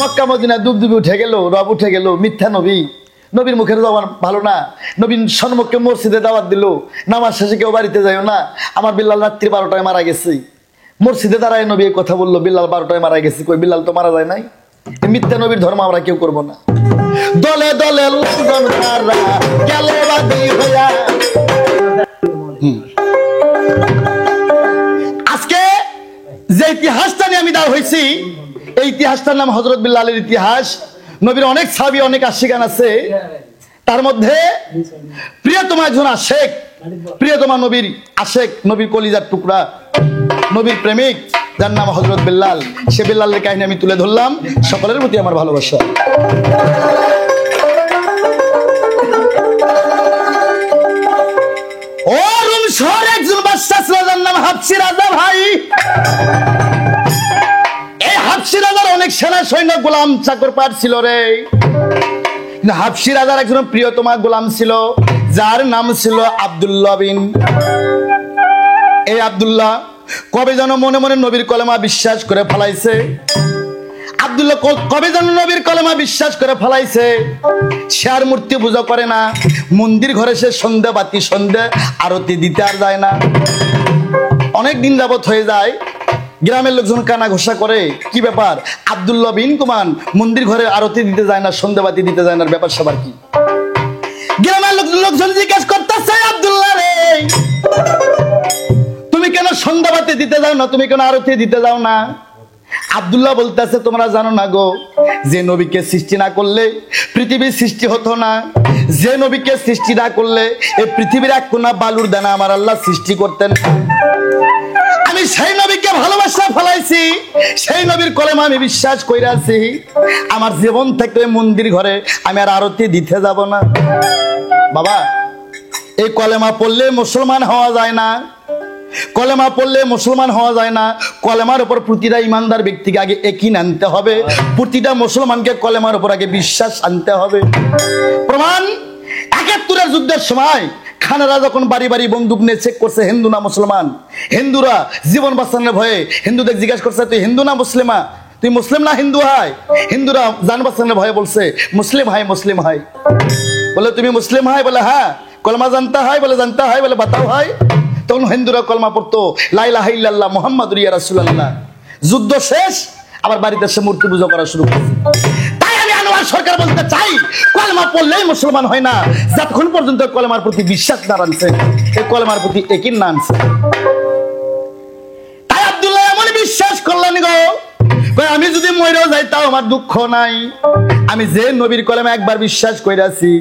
Mecca Medina দুবদুবি উঠে গেল, রব উঠে গেল, মিথ্যা নবী, নবীর মুখের জবান ভালো না, নবীন সন্মুখে মসজিদে দাওয়াত দিল, নামাজ শেষে কেউ বাড়িতে যাইও না, আমার বিল্লাল রাত্রি 12টায় মারা গেছে। মসজিদে দাঁড়ায় নবী এই কথা বললো, বিল্লাল 12টায় মারা গেছে, কই বিল্লাল তো মারা যায় নাই। মিথ্যা নবীর ধর্ম আমরা কেউ করবো না। দলে দলে লোকজন তারা গেল বাদী হইয়া। আজকে যে ইতিহাসটা নিয়ে আমি দাঁড় হয়েছি, এই ইতিহাসটার নাম হযরত বিল্লালের ইতিহাস। নবীর অনেক সাহাবী, অনেক আশিকান আছে, তার মধ্যে প্রিয়তমা একজন আশেক, প্রিয়তমা নবীর আশেক, নবীর কলিজার টুকরা, নবীর প্রেমিক, যার নাম হযরত বিল্লাল। সে বিল্লালের কাহিনী আমি তুলে ধরলাম। সকলের প্রতি আমার ভালোবাসা। ও রুম শহরে একজন বাদশা ছিল, যার নাম হাবশী রাজা। ভাই, এই হাবশী রাজার অনেক সেনা সৈন্য গোলাম চাকর পাঠ ছিল রে। হাবশী রাজার একজন প্রিয়তমা গোলাম ছিল, যার নাম ছিল আব্দুল্লাহ বিন। এই আব্দুল্লাহ কবে যেন মনে মনে নবীর কলেমা বিশ্বাস করে ফেলাইছে। আব্দুল্লাহ কবে যেন নবীর কলেমা বিশ্বাস করে ফেলাইছে। সে আর মূর্তি পূজা করে না, মন্দির ঘরে সে সন্ধ্যা বাতি, সন্ধ্যা আরতি দিতে আর যায় না। অনেক দিন যাবত হয়ে যায়, গ্রামের লোকজন কানা ঘোষা করে, কি ব্যাপার আব্দুল্লাহ বিন কুমান মন্দির ঘরে আরতি দিতে যায় না, সন্ধ্যা বাতি দিতে যায় না, ব্যাপার সবার কি? গ্রামের লোকজন জিজ্ঞেস করতেছে, আব্দুল্লাহ রে, তুমি কেন সন্ধ্যা বাতি দিতে যাও না, তুমি কেন আরতি দিতে যাও না? আব্দুল্লাহ বলতেছে, তোমরা জানো না গো, যে নবীকে সৃষ্টি না করলে পৃথিবীর সৃষ্টি হতো না, যে নবীকে সৃষ্টি না করলে এই পৃথিবীর এক কোনা বালুর দানা আমার আল্লাহ সৃষ্টি করতেন। আমি সেই নবীকে ভালোবাসা ফেলাইছি, সেই নবীর কলেমা আমি বিশ্বাস কইরা আছি। আমার জীবন থেকে মন্দির ঘরে আমি আর আরতি দিতে যাব না। বাবা, এই কলেমা পড়লে মুসলমান হওয়া যায় না, কলেমা পড়লে মুসলমান হওয়া যায় না। কলেমার উপর প্রতিটা ইমানদার ব্যক্তিকে আগে একই আনতে হবে, প্রতিটা মুসলমানকে কলেমার উপর আগে বিশ্বাস আনতে হবে। প্রমাণ, ৭১-এর যুদ্ধের সময় খানারা যখন বাড়ি বাড়ি বন্দুক নিয়ে চেক করছে হিন্দু না মুসলমান, হিন্দুরা জীবন বাঁচানোর ভয়ে হিন্দুদের জিজ্ঞাসা করছে, তুই হিন্দু না মুসলিমা, তুই মুসলিম না হিন্দু হয়? হিন্দুরা জান বাঁচানোর ভয়ে বলছে মুসলিম হয়, মুসলিম হয়। বলে তুমি মুসলিম হয়? বলে হ্যাঁ। কলমা জানতা হয়? বলে জানতা হয়। বলে বাতাও হয়। তখন হিন্দুরা কলমা পড়তো, লা ইলাহা ইল্লাল্লাহ মুহাম্মাদুর রাসূলুল্লাহ। যুদ্ধ শেষ, আবার বাড়িতে এসে মূর্তি পূজা করা শুরু করেছে। তাই আমি আনোয়ার সরকার বলতে চাই, কলমা পড়লেই মুসলমান হয় না, যতক্ষণ পর্যন্ত কলমার প্রতি বিশ্বাস না আনছে, এই কলমার প্রতি একই না আনছে। তাই আব্দুল্লাহ এমন বিশ্বাস করলেন গো, আমি যদি মরেও যাই তাও আমার দুঃখ নাই। আমি যে নবীর কলেমা একবার বিশ্বাস কইরাছি,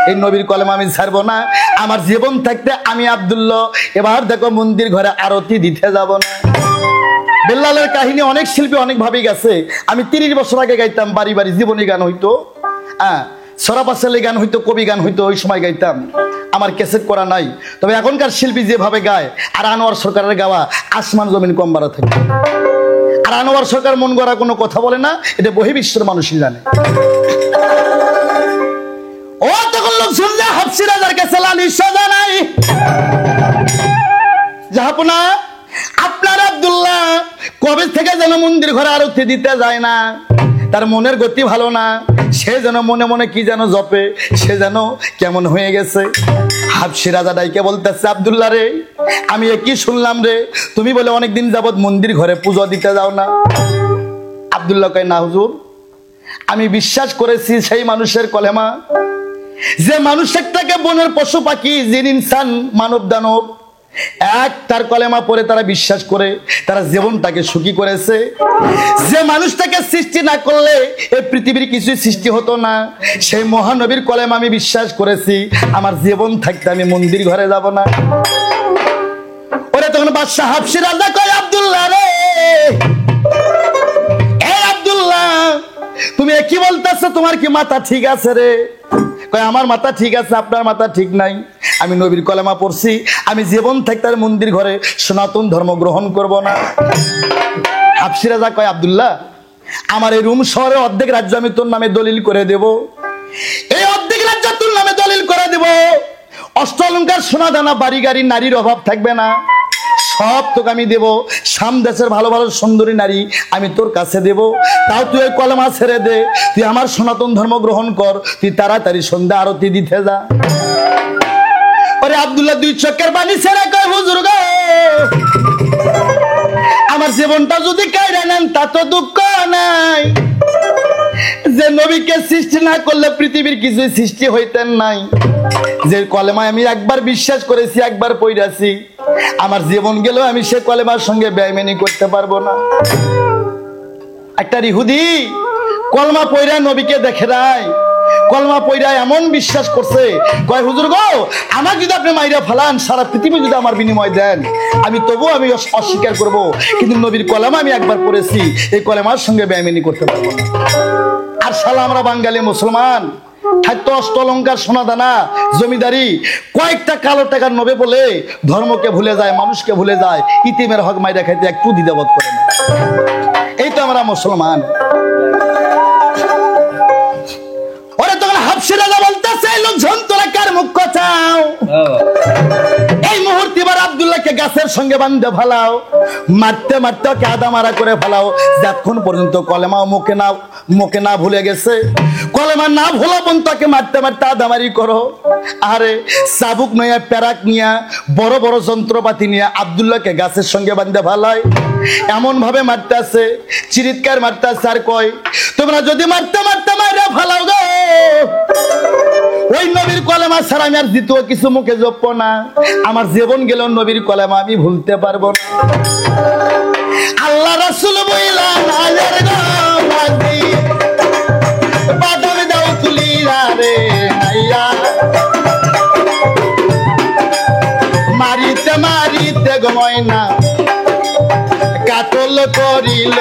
এই নবীর কলেমা আমি ছাড়বো না। আমার জীবন থাকতে আমি আব্দুল্লাহ এবার দেখো মন্দির ঘরে আরতি দিতে যাব না। বিল্লালের কাহিনী অনেক শিল্পী অনেক ভাবে গেছে। আমি 30 বছর আগে গাইতাম, বাড়ি বাড়ি জীবনী গান হইতো, সরাপাশালি গান হইতো, কবি গান হইতো, ওই সময় গাইতাম। আমার ক্যাসেট করা নাই, তবে এখনকার শিল্পী যেভাবে গায়, আর আনোয়ার সরকারের গাওয়া আসমান জমিন কম বাড়া থাকে। আর আনোয়ার সরকার মন গড়া কোনো কথা বলে না, এটা বহির্বিশ্বের মানুষই জানে। ও তখন লোক শুনলে হাবশী রাজার কাছে লালিশ জানাই, জাহাপনা আপনার আব্দুল্লাহ কবে থেকে যেন মন্দির ঘরে আরতি দিতে যায় না, তার মনের গতি ভালো না, সে যেন মনে মনে কি যেন জপে, সে যেন কেমন হয়ে গেছে। হাবশী রাজা ডাইকে বলতেছে, আব্দুল্লাহ রে, আমি কি শুনলাম রে, তুমি বলে অনেকদিন যাবত মন্দির ঘরে পুজো দিতে যাও না। আব্দুল্লাহ কয়, না হুজুর, আমি বিশ্বাস করেছি সেই মানুষের কলেমা, যে মানুষটাকে বনের পশু পাখি, জিন ইনসান, মানব দানব এক তার কলেমা পড়ে তারা বিশ্বাস করে, তারা জীবনটাকে সুখী করেছে। যে মানুষটাকে সৃষ্টি না করলে এই পৃথিবীর কিছুই সৃষ্টি হতো না, সেই মহানবীর কলেমা আমি বিশ্বাস করেছি। আমার জীবন থাকতে আমি মন্দির ঘরে যাব না। ওরে তখন বাদশা হাবশী রাজা কয়, আব্দুল্লাহ রে, এই আব্দুল্লাহ, তুমি কি বলতেছো? তোমার কি মাথা ঠিক আছে রে? কয়, আমার মাথা ঠিক আছে, আপনার মাথা ঠিক নাই। আমি নবীর কলেমা পড়ছি, আমি জীবন থাকতে মন্দির ঘরে সনাতন ধর্ম গ্রহণ করব না। হাবশী রাজা কয়, আব্দুল্লাহ, আমার এই রুম শহরে অর্ধেক রাজ্য আমি তোর নামে দলিল করে দেব, এই অর্ধেক রাজ্য তোর নামে দলিল করে দেব। অষ্ট অলংকার, সোনা দানা, বাড়ি গাড়ি, নারীর অভাব থাকবে না, সব তোকে আমি দেব। শাম দেশের ভালো ভালো সুন্দরী নারী আমি তোর কাছে দেব, তাও তুই এই কলেমা ছেড়ে দে, তুই আমার সনাতন ধর্ম গ্রহণ কর, তুই তাড়াতাড়ি সন্ধ্যা আরতি দিতে যা। ওরে আব্দুল্লাহ দুই চোখের পানি ছেড়ে কয়, হুজুর গো, আমার জীবনটা যদি কাইরা নেন তা তো দুঃখ নাই, যে নবীকে সৃষ্টি না করলে পৃথিবীর কিছু সৃষ্টি হইতেন নাই, যে কলেমায় আমি একবার বিশ্বাস করেছি, একবার পড়াছি, আমার জীবন গেলেও আমি সে কলেমার সঙ্গে বেঈমানি করতে পারবো না। একটা ইহুদি কলমা পড়া নবীকে দেখে নাই, কলমা পড়া এমন বিশ্বাস করছে, কয় হুজুর গো, আমার যদি আপনি মাইরা ফালান, সারা পৃথিবী যদি আমার বিনিময় দেন, আমি তবুও আমি অস্বীকার করব, কিন্তু নবীর কলেমা আমি একবার পড়েছি, এই কলেমার সঙ্গে বেঈমানি করতে পারবো না। আর শালা আমরা বাঙালি মুসলমান, থাকতো অষ্ট অলঙ্কার সোনা দানা জমিদারি, কয়েকটা কালো টাকার নবে বলে ধর্মকে ভুলে যায়, মানুষকে ভুলে যায়, ইতিমের হক মাইরা খাইতে একটু দ্বিধাবোধ করে না। এই তো আমরা মুসলমান। ওরে তখন হাবশী রাজা বলতেছে, লোকজন তোরা কার মুখ চাও, এই মুহূর্তে এবার আব্দুল্লাহকে গাছের সঙ্গে বান্ধে ফেলাও, মারতে মারতে ওকে আদা মারা করে ফেলাও, যতক্ষণ পর্যন্ত কলেমা মুখে না ভুলে গেছে, কলেমা না ভোলা পর্যন্ত তাকে মারতে মারতে আদামারি করো। আরে চাবুক নিয়ে, প্যারাক নিয়ে, বড় বড় যন্ত্রপাতি নিয়ে আব্দুল্লাহকে গাছের সঙ্গে বান্ধে ফেলায়, এমন ভাবে মারতে আছে, চিৎকার মারতে আছে, আর কয় তোমরা যদি মারতে মারতে মারা ফেলাও গো, ওই নবীর কলেমা ছাড়া আমি আর দ্বিতীয় কিছু মুখে জপব না, আমার জীবন গেল নবীর কলেমা আমি ভুলতে পারবো না। আল্লাহ রাসূল বললেন, আলের গো মাঝি বাদল দাও তুলিরা রে নাইয়া, মারিতে মারিতে গময়না কাতল করিল,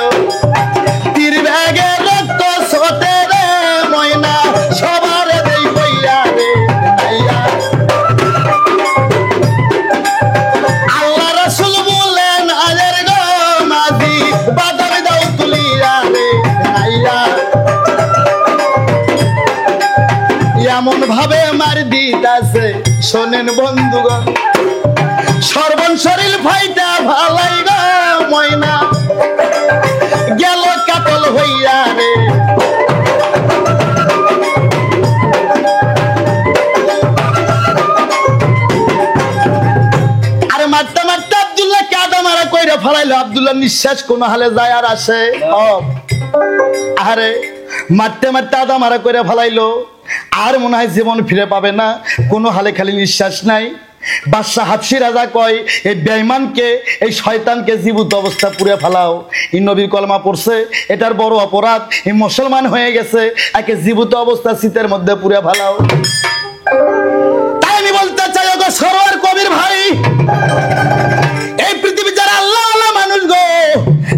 তীর ব্যাগে রক্ত সোতে রে ময়না, সবার দেই কইরা রে নাইয়া। আল্লাহ রাসূল বললেন, আলের গো মাঝি বাদল দাও তুলিরা রে নাইয়া, এমন ভাবে মার দিতাছে শোনেন বন্ধুগণ, সর্বন শরীর ফাইটা ভালাই গো ময়না, গেল কাতল হইয়া রে। আরে মারতে মারতে আব্দুল্লাহকে আদা মারা কইরা ফেলাইলো, আব্দুল্লাহ নিঃশ্বাস কোন হালে যায় আর আসে। আরে মারতে মারতে আদা মারা কইরা ফেলাইলো, আর মনে হয় জীবন ফিরে পাবে না, কোনো হালে খালি নিঃশ্বাস নাই। বাদশাহ হাবশী রাজা কয়, এই বেঈমানকে, এই শয়তানকে জীবিত অবস্থা পুড়ে ফেলাও, এই নবীর কলমা পড়ছে, এটার বড় অপরাধ, এই মুসলমান হয়ে গেছে, একে জীবিত অবস্থা শীতের মধ্যে পুড়ে ফেলাও। তাই আমি বলতে চাই, ওগো সরোয়ার কবির ভাই, এই পৃথিবী যারা আল্লাহ আল্লাহ মানুষ গো,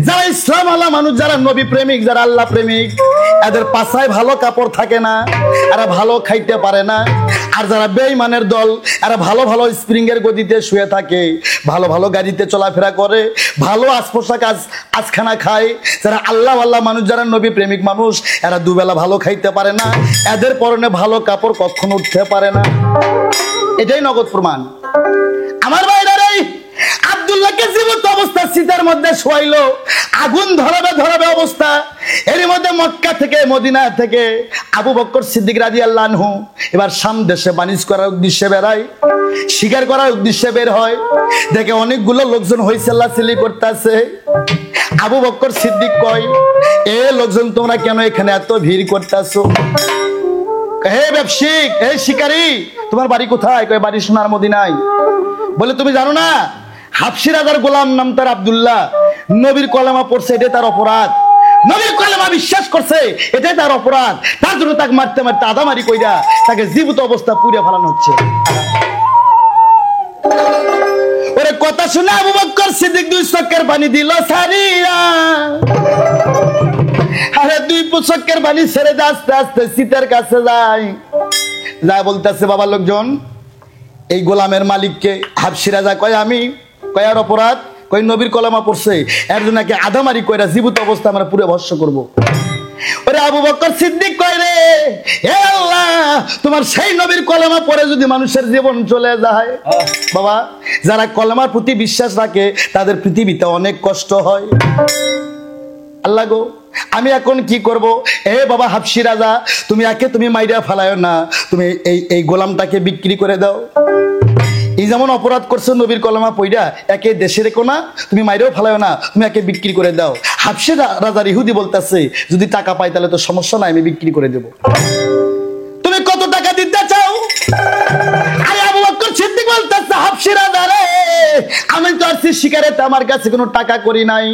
যারা ইসলাম আল্লাহ মানুষ, যারা নবী প্রেমিক, যারা আল্লাহ প্রেমিক, এদের পাছায় ভালো কাপড় থাকে না, এরা ভালো খাইতে পারে না। আর যারা বেঈমানের দল, এরা ভালো ভালো স্প্রিং এর গদিতে শুয়ে থাকে, ভালো ভালো গাড়িতে চলাফেরা করে, ভালো পোশাক আজখানা খায়। যারা আল্লাহ আল্লাহ মানুষ, যারা নবী প্রেমিক মানুষ, এরা দুবেলা ভালো খাইতে পারে না, এদের পরনে ভালো কাপড় কখনো উঠতে পারে না। এটাই নগদ প্রমাণ। আমার ভাইরা রে, আব্দুল্লাহকে জীবিত অবস্থা শীতের মধ্যে শোয়াইলো, আগুন ধরাবে ধরাবে অবস্থা। এর মধ্যে মক্কা থেকে, মদিনা থেকে আবু বকর সিদ্দিক রাদিয়াল্লাহু আনহু এবার শাম দেশে বাণিজ্য করার উদ্দেশ্যে বেরায়, শিকার করার উদ্দেশ্যে বের হয়। দেখে অনেকগুলো লোকজন হইচল্লাচিল্লি করতেছে। আবু বকর সিদ্দিক কয়, এ লোকজন তোমরা কেন এখানে এত ভিড় করতেছো? হে ব্যবসায়িক, হে শিকারী, তোমার বাড়ি কোথায়? কয় বাড়ি সোনার মদিনায়। বলে তুমি জানো না হাবশী রাজার গোলাম নাম তার আব্দুল্লাহ, নবীর কলেমা পড়ছে, এটাই তার অপরাধ, নবীর কলেমা বিশ্বাস করছে, এটাই তার অপরাধ, তার জন্য তাকে মারতে মারতে আদামারি কইরা তাকে জীবিত অবস্থা পুড়ে ফেলানো হচ্ছে। ওরে কথা শুনে আবু বকর সিদ্দিক দুই চোখের পানি দিল সারিয়া। আরে দুই চোখের পানি ছেড়ে আস্তে আস্তে শীতের কাছে যায়, যা বলতেছে, বাবা লোকজন, এই গোলামের মালিককে হাবশী রাজা কয়, আমি কয়ার অপরাধ? কয় নবীর কলেমা পড়ছে, এর জন্য আদামারি কইরা জীবিত অবস্থা আমরা পুরো ভস্য করবো। ওরে আবু বকর সিদ্দিক কয় রে, হে আল্লাহ, তোমার সেই নবীর কলেমা পড়ে যদি মানুষের জীবন চলে যায়। বাবা, যারা কলেমার প্রতি বিশ্বাস রাখে তাদের পৃথিবীতে অনেক কষ্ট হয়। আল্লাহ গো, আমি এখন কি করব? এ বাবা হাবশি রাজা, তুমি মাইরা ফেলায় না, তুমি এই গোলামটাকে বিক্রি করে দাও। এই যেমন অপরাধ করছো নবীর কলেমা পইরা, একে দেশে রেখো না, তুমি মাইরেও ফেলায় না, তুমি একে বিক্রি করে দাও। হাবশি রাজার ইহুদি বলতেছে, যদি টাকা পাই তাহলে তো সমস্যা নাই, আমি বিক্রি করে দেব। তুমি কত টাকা দিতে চাও? আরে আবু বকর সিদ্দিক বলতেছে, হাবশি রাজা রে, আমি তো আসছি শিকারেতে, আমার কাছে কোনো টাকা করি নাই।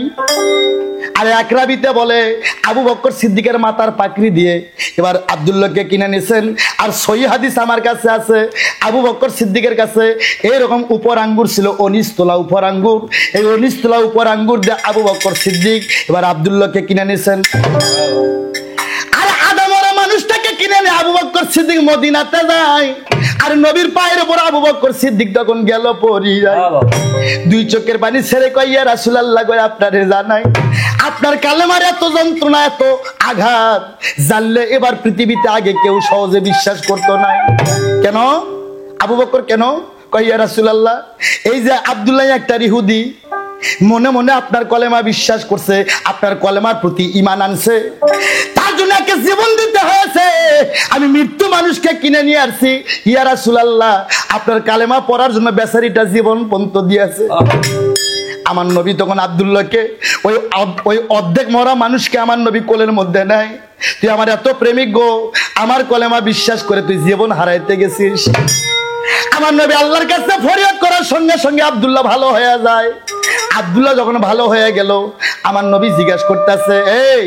আরে আকরাবিতে বলে আবু বকর সিদ্দিকের মাথার পাকড়ি দিয়ে এবার আব্দুল্লাহকে কিনে নিয়েছেন। আর সহি হাদিস আমার কাছে আছে, আবু বকর সিদ্দিকের কাছে এইরকম উপর আঙ্গুর ছিল, 19 তোলা উপর আঙ্গুর। এই 19 তোলা উপর আঙ্গুর দিয়ে আবু বকর সিদ্দিক এবার আব্দুল্লাহকে কিনে নিয়েছেন। আর আদমরা মানুষটাকে কিনে নিয়ে আবু বকর সিদ্দিক মদিনাতে যায়। আর নবীর পায়ের উপর আবু বকর সিদ্দিক তখন গেল পড়ি যায়, দুই চোখের পানি ছেড়ে কয়, ইয়া রাসূলুল্লাহ গো, আপনারে জানাই আপনার কালেমার এত যন্ত্রণা, এত আঘাত জানলে এবার পৃথিবীতে আগে কেউ সহজে বিশ্বাস করতো না। কেন আবু বকর, কেন? কয়, ইয়া রাসূলুল্লাহ, এই যে আব্দুল্লাহ একটা ইহুদি মনে মনে আপনার কলেমা বিশ্বাস করছে, আপনার কলেমার প্রতি ঈমান আনছে, তার জন্য একে জীবন দিতে হয়েছে। আমি মৃত্যু মানুষকে কিনে নিয়ে আসছি, ইয়া রাসূলুল্লাহ, আপনার কালেমা পড়ার জন্য বেচারিটা জীবন পর্যন্ত দিয়েছে। আমার নবী তখন আব্দুল্লাহকে, ওই অর্ধেক মরা মানুষকে আমার নবী কোলের মধ্যে নেয়, তুই আমার এত প্রেমিক গো, আমার কলেমা বিশ্বাস করে তুই জীবন হারাইতে গেছিস। আমার নবী আল্লাহর কাছে ফরিয়াদ করার সঙ্গে সঙ্গে আব্দুল্লাহ ভালো হয়ে যায়। আব্দুল্লাহ যখন ভালো হয়ে গেল, আমার নবী জিজ্ঞাসা করতেছে, এই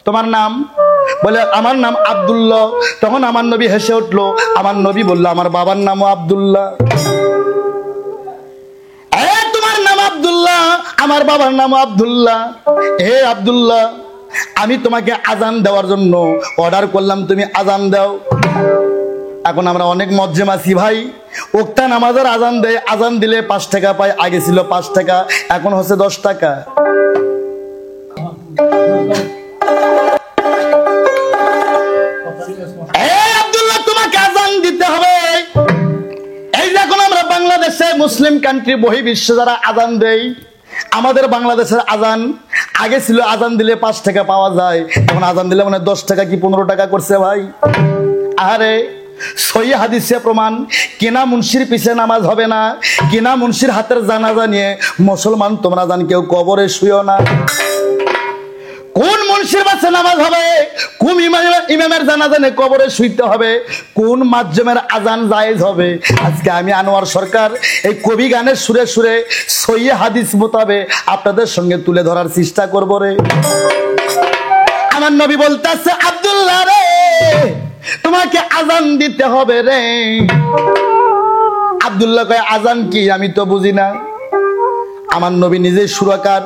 তোমার নাম? বলে আমার নাম আব্দুল্লাহ। তখন আমার নবী হেসে উঠলো। আমার নবী বলল, আমার বাবার নামও আব্দুল্লাহ। তোমার নাম আব্দুল্লাহ, আমার বাবার নামও আব্দুল্লাহ। হে আব্দুল্লাহ, আমি তোমাকে আজান দেওয়ার জন্য অর্ডার করলাম, তুমি আজান দাও। এখন আমরা অনেক মজ্জেম আছি ভাই, ওক্তা নামাজের আজান দেয়, আজান দিলে 5 টাকা পায়, আগে ছিল 5 টাকা, এখন হচ্ছে 10 টাকা। আব্দুল্লাহ, তোমাকে আজান দিতে হবে। এই যে এখন আমরা বাংলাদেশে মুসলিম কান্ট্রি বহির্বিশ্বে যারা আজান দেয়, আমাদের বাংলাদেশের আজান আগে ছিল আজান দিলে 5 টাকা পাওয়া যায়, এখন আজান দিলে মানে 10 টাকা কি 15 টাকা করছে ভাই। আরে সহি হাদিসে প্রমাণ, কেনা মুন্সির পিছে নামাজ হবে না, কেনা মুন্সির হাতের জানাজা নিয়ে মুসলমান তোমরা জান কেউ কবরে শুইও না। কোন মুন্সির পাশে নামাজ হবে, কোন ইমামের জানাজা নিয়ে কবরে শুইতে হবে, কোন মাধ্যমের আজান জায়েজ হবে, আজকে আমি আনোয়ার সরকার এই কবি গানের সুরে সুরে সহি হাদিস মোতাবেক আপনাদের সঙ্গে তুলে ধরার চেষ্টা করব রে। আমার নবী বলতেছে, আব্দুল্লাহ রে, তোমাকে আজান দিতে হবে রে। আব্দুল্লাহ কয়, আজান কি? আমি তো বুঝি না। আমার নবী নিজেই সুরকার,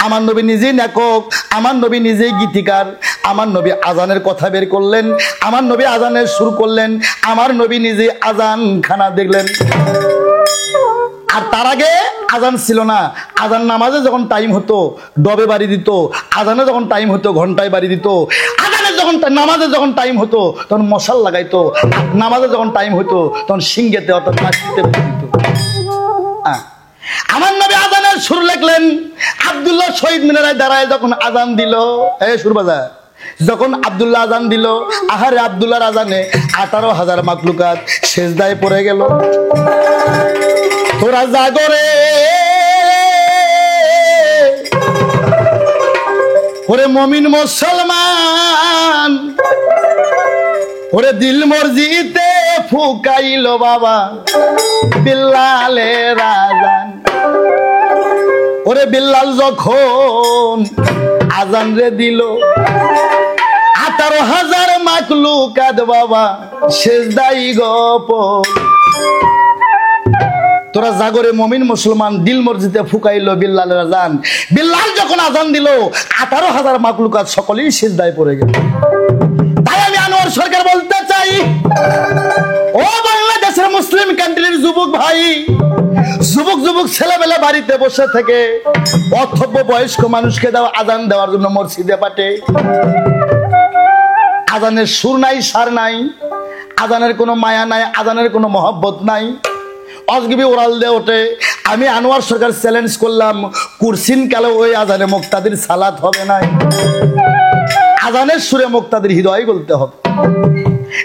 আমার নবী নিজেই নাটক, আমার নবী নিজেই গীতিকার। আমার নবী আজানের কথা বের করলেন, আমার নবী আজানের সুর করলেন, আমার নবী নিজেই আজান খানা দেখলেন। আর তার আগে আজান ছিল না। আজান নামাজে যখন টাইম হতো ডবে বাড়ি দিত, আজানে যখন টাইম হতো ঘন্টায় বাড়ি দিত, আজানে যখন নামাজে যখন টাইম হতো তখন মশাল লাগাইতো, নামাজে যখন টাইম হতো তখন সিংহেতে অর্থাৎ মাটিতে দিত। আমার নবী আজানের সুর লেখলেন। আব্দুল্লাহ শহীদ মিনারায় দাঁড়ায় যখন আজান দিল, সুরবাজার যখন আব্দুল্লাহ আজান দিল, আহারে আব্দুল্লাহর আজানে 18,000 মাকলুকাত সেজদায় পড়ে গেল। তোরা জাগরে ওরে মমিন মুসলমান, ওরে দিল মর্জিতে ফুকাইল বাবা বিল্লালের আজান। ওরে বিল্লাল যখন আজান রে দিল, 18,000 মাকলুকাত বাবা সেজদাই গপর। তোরা জাগরে মমিন মুসলমান, দিল মসজিদে ফুকাইল বিল্লালের আজান। বিল্লাল যখন আজান দিল 18,000 মাকলুকাত সকলেই সিজদায় পড়ে গেল। তাই আমি আনোয়ার সরকার বলতে চাই, ও বাংলাদেশের মুসলিম কান্ট্রির যুবক ভাই, যুবক ছেলেবেলা বাড়িতে বসে থেকে অথব্য বয়স্ক মানুষকে দাও আজান দেওয়ার জন্য মসজিদে পাঠে। আজানের সুর নাই, সার নাই, আজানের কোনো মায়া নাই, আজানের কোনো মহব্বত নাই। অজগবি ওরাল দিয়ে ওঠে। আমি আনোয়ার সরকার চ্যালেঞ্জ করলাম, কুরসিন কালে ওই আজানে মুক্তাদির সালাত হবে নাই, আজানের সুরে মুক্তাদির হৃদয় বলতে হবে।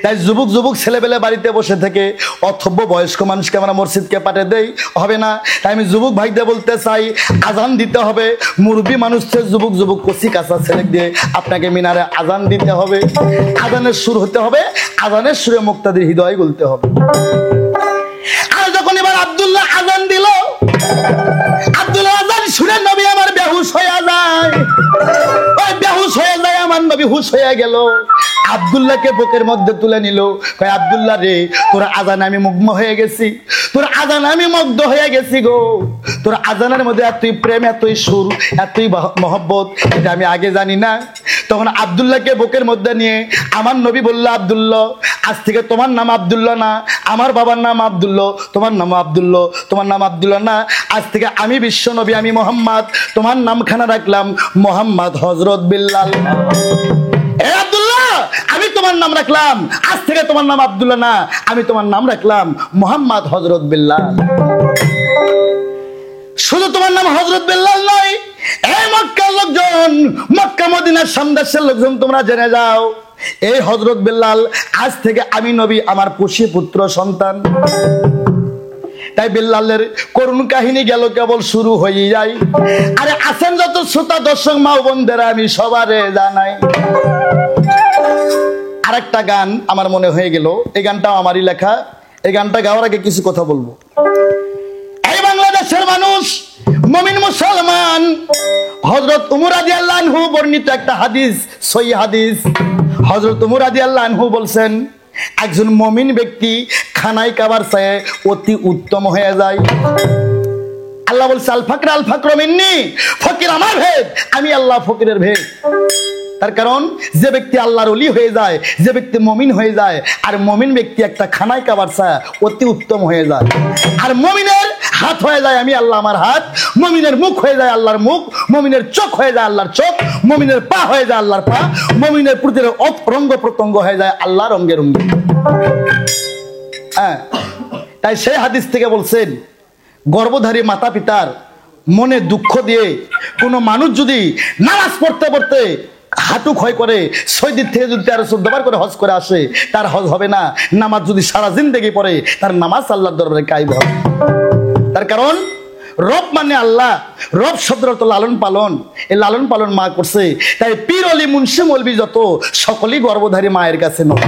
তাই যুবক যুবক ছেলেবেলে বাড়িতে বসে থেকে অথব্য বয়স্ক মানুষকে আমরা মসজিদকে পাঠিয়ে দেই, হবে না। তাই আমি যুবক ভাইদের বলতে চাই, আজান দিতে হবে। মুরব্বী মানুষকে যুবক যুবক কচি কাঁচা ছেলে দিয়ে আপনাকে মিনারে আজান দিতে হবে, আজানের সুর হতে হবে, আজানের সুরে মুক্তাদির হৃদয় বলতে হবে। আর যখন এবার আব্দুল্লাহ আজান দিল, আব্দুল্লাহ আজান শুনে নবী আমার বেহুশ হয়ে যায়, ওই বেহুশ হয়ে যায়, আমার নবী হুশ হয়ে গেল। আব্দুল্লাহকে বুকের মধ্যে তুলে নিল, কয় আব্দুল্লাহ রে, তোর আজান আমি মুগ্ধ হয়ে গেছি, তোর আজান আমি মুগ্ধ হয়ে গেছি গো, তোর আজানের মধ্যে এতই প্রেম, এতই সুর, এতই মহব্বত, এটা আমি আগে জানি না। তখন আব্দুল্লাহকে বুকের মধ্যে নিয়ে আমার নবী বলল, আব্দুল্লাহ আজ থেকে তোমার নাম আব্দুল্লাহ না, আমার বাবার নাম আব্দুল্লাহ, তোমার নাম আব্দুল্লাহ, তোমার নাম আব্দুল্লাহ না, আজ থেকে আমি বিশ্ব নবী, আমি মোহাম্মদ, তোমার নামখানা রাখলাম মোহাম্মদ হযরত বিল্লাল। এ আব্দুল্লাহ, আমি তোমার নাম রাখলাম, আজ থেকে তোমার নাম আব্দুল্লাহ না, আমি তোমার নাম রাখলাম মোহাম্মদ হযরত বিল্লাল। শুধু তোমার নাম হযরত বিল্লাল নয়, এই মক্কার লোকজন, মক্কা মদিনার সামদেশের লোকজন, তোমরা জেনে যাও, এই হযরত বিল্লাল আজ থেকে আমি নবী, আমার পুষি পুত্র সন্তান। তাই বিল্লালের করুণ কাহিনী গেল কেবল শুরু হয়ে যায়। আরে আছেন যত শ্রোতা দর্শক মা বোনদের আমি সবারে জানাই। আরেকটা গান আমার মনে হয়ে গেল, এই গানটাও আমারই লেখা। এই গানটা গাওয়ার আগে কিছু কথা বলবো। এই বাংলাদেশের মানুষ, মুমিন মুসলমান, হযরত উমর রাদিয়াল্লাহু আনহু বর্ণিত একটা হাদিস, সহিহ হাদিস। হযরত উমর রাদিয়াল্লাহু আনহু বলছেন, একজন মুমিন ব্যক্তি খানায় কাবার চেয়ে অতি উত্তম হয়ে যায়। আল্লাহ বলছে, আল ফাকর মিন্নি, ফকির আমার ভেদ, আমি আল্লাহ ফকিরের ভেদ। তার কারণ যে ব্যক্তি আল্লাহর ওলি হয়ে যায়, যে ব্যক্তি মুমিন হয়ে যায়, আর মুমিন ব্যক্তি একটা খানায় কাবার চেয়ে অতি উত্তম হয়ে যায়। আর মুমিনের হাত হয়ে যায় আমি আল্লাহ আমার হাত, মুমিনের মুখ হয়ে যায় আল্লাহর মুখ, মুমিনের চোখ হয়ে যায় আল্লাহর চোখ, মুমিনের পা হয়ে যায় আল্লাহর পা, মুমিনের প্রতিটা রঙ্গ প্রত্যঙ্গ হয়ে যায় আল্লাহর অঙ্গে রঙ্গে। হ্যাঁ, তাই সেই হাদিস থেকে বলছেন, গর্ভধারী মাতা পিতার মনে দুঃখ দিয়ে কোনো মানুষ যদি নামাজ পড়তে পড়তে হাঁটু ক্ষয় করে 6 দিন থেকে যদি 13-14 বার করে হজ করে আসে, তার হজ হবে না। নামাজ যদি সারা জিন্দেগি পড়ে, তার নামাজ আল্লাহর দরবারে কায়েম হবে। তার কারণ রব মানে আল্লাহ, রব শব্দের অর্থ লালন পালন, এই লালন পালন মা করছে। তাই পীর অলি মুন্সি মৌলবি যত, সকলেই গর্ভধারী মায়ের কাছে নয়।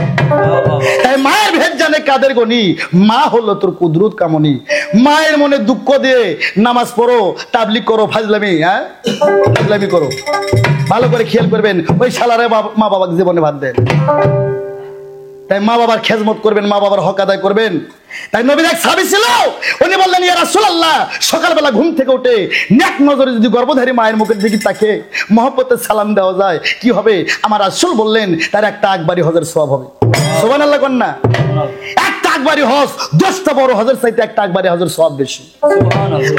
তাই মায়ের ভেদ জানে কাদের গনি, মা হলো তোর কুদরত কামনি। মায়ের মনে দুঃখ দিয়ে নামাজ পড়ো, তাবলিগ করো, ফাজলামি, হ্যাঁ ফাজলামি করো, ভালো করে খেয়াল করবেন, ওই শালারে মা বাবাকে জীবনে বাদ দেন। তাই মা বাবার খেজমত করবেন, মা বাবার হক আদায় করবেন। তাই নবীর এক সাহাবী ছিল, উনি বললেন, ইয়া রাসূলুল্লাহ, সকালবেলা ঘুম থেকে উঠে নেক নজরে যদি গর্ভধারী মায়ের মুখের দিকে তাকে মহব্বতের সালাম দেওয়া যায়, কি হবে? আমার রাসূল বললেন, তার একটা আকবারি হজের সওয়াব হবে। সুবহানাল্লাহ কোন না? একটা আকবারি হজ 10টা বড় হজের চাইতে একটা আকবারি হজের সওয়াব বেশি।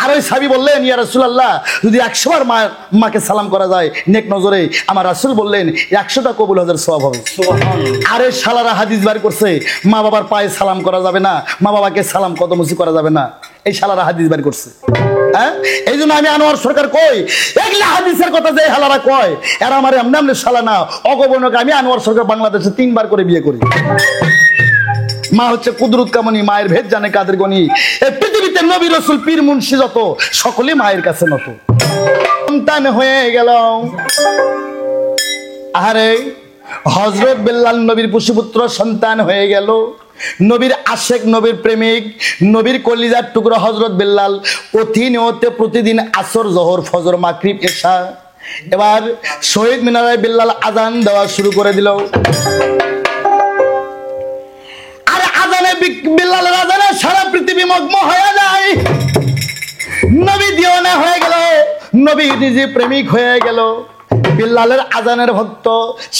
আর ওই সাহাবী বললেন, ইয়া রাসূলুল্লাহ, যদি 100 বার মাকে সালাম করা যায় নেক নজরে, আমার রাসূল বললেন 100টা কবুল হজের সওয়াব হবে। আরে শালারা হাদিস বার করছে, মা বাবার পায়ে সালাম করা যাবে না, মা বাবাকে সালাম কদমসি করা যাবে না, এই শালারা হাদিস বার করছে। হ্যাঁ, এই জন্য আমি আনোয়ার সরকার কই, এগুলা হাদিসের কথা যে হালারা কয়, এরা আমার এমনি এমনি শালা না, অগবর্ণকে। আমি আনোয়ার সরকার বাংলাদেশে 3 বার করে বিয়ে করি। মা হচ্ছে কুদরত কামনি, মায়ের ভেদ জানে কাদের গনি। এই পৃথিবীতে নবী রাসূল পীর মুন্সি যত, সকলেই মায়ের কাছে নত। সন্তান হয়ে গেল। আরে হযরত বিল্লাল নবীর পুত্র সন্তান হয়ে গেল। নবীর আশেক, নবীর প্রেমিক, নবীর কলিজার টুকরো হযরত বিল্লাল অতি নিয়তে প্রতিদিন আসর, জোহর, ফজর, মাগরিব, এশা, এবার শহীদ মিনারে বিল্লাল আজান দেওয়া শুরু করে দিল। আর আজানে, বিল্লালের আজানে সারা পৃথিবী মগ্ন হয়ে যায়। নবী দিওয়ানা হয়ে গেল, নবী নিজে প্রেমিক হয়ে গেল। বিল্লালের আজানের ভক্ত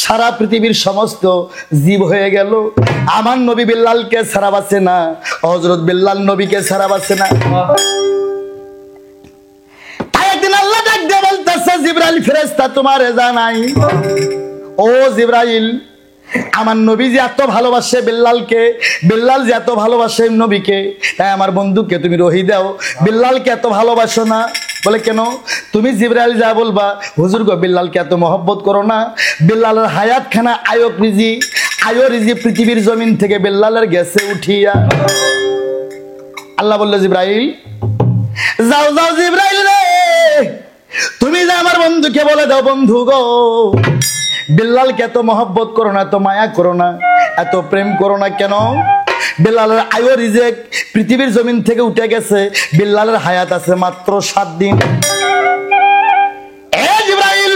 সারা পৃথিবীর সমস্ত জীব হয়ে গেল। আমার নবী বিল্লালকে ছাড়া বাঁচে না, হযরত বিল্লাল নবীকে ছাড়া বাঁচে না। তাই একদিন আল্লাহ ডাক দিয়ে বলতেছে, জিবরাইল ফেরেশতা তোমারে জানাই, ও জিবরাইল, আমার নবী যে এত ভালোবাসে বেল্লালকে, বেল্লাল যে এত ভালোবাসে নবীকে, তাই আমার বন্ধুকে তুমি রহি দাও, বেল্লালকে এত ভালোবাসো না। বলে কেন? তুমি জিবরাইল যা বলবা, হুজুর গো বেল্লালকে এত মহব্বত করো না, বেল্লালের হায়াত খানা আয়ো রিজি পৃথিবীর জমিন থেকে বেল্লালের গেছে উঠিয়া। আল্লাহ বললো জিবরাইল যাও যাও জিবরাইল রে, তুমি যে আমার বন্ধুকে বলে দাও, বন্ধু গো বেল্লালকে এত মহব্বত করো না, এত মায়া করো না, এত প্রেম করো না। কেন? বেল্লালের আয়ু রিজেক পৃথিবীর জমিন থেকে উঠে গেছে, বেল্লালের হায়াত আছে মাত্র 7 দিন। এ জিবরাইল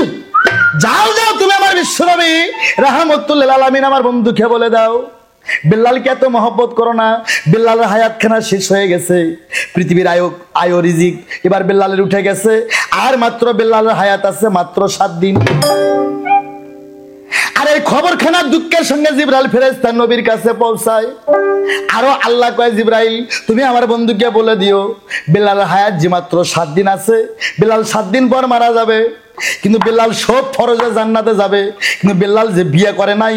যাও যাও, তুমি আমার বিশ্বনবী রাহমাতুল লিল আলামিন আমার বন্ধুকে বলে দাও, বেল্লালকে এত মহব্বত করো না, বেল্লালের হায়াত খানা শেষ হয়ে গেছে, পৃথিবীর আয়ু রিজিক এবার বেল্লালের উঠে গেছে, আর মাত্র বেল্লালের হায়াত আছে মাত্র 7 দিন। আর এই খবরখানা দুঃখের সঙ্গে জিবরাইল ফেরেশতা নবীর কাছে পৌঁছায়। আরো আল্লাহ কয় জিবরাইল তুমি আমার বন্ধুকে বলে দিও বেল্লালের হায়াত যে মাত্র 7 দিন আছে, বেল্লাল 7 দিন পর মারা যাবে, কিন্তু বেল্লাল সব ফরজে জান্নাতে যাবে, কিন্তু বেল্লাল যে বিয়ে করে নাই,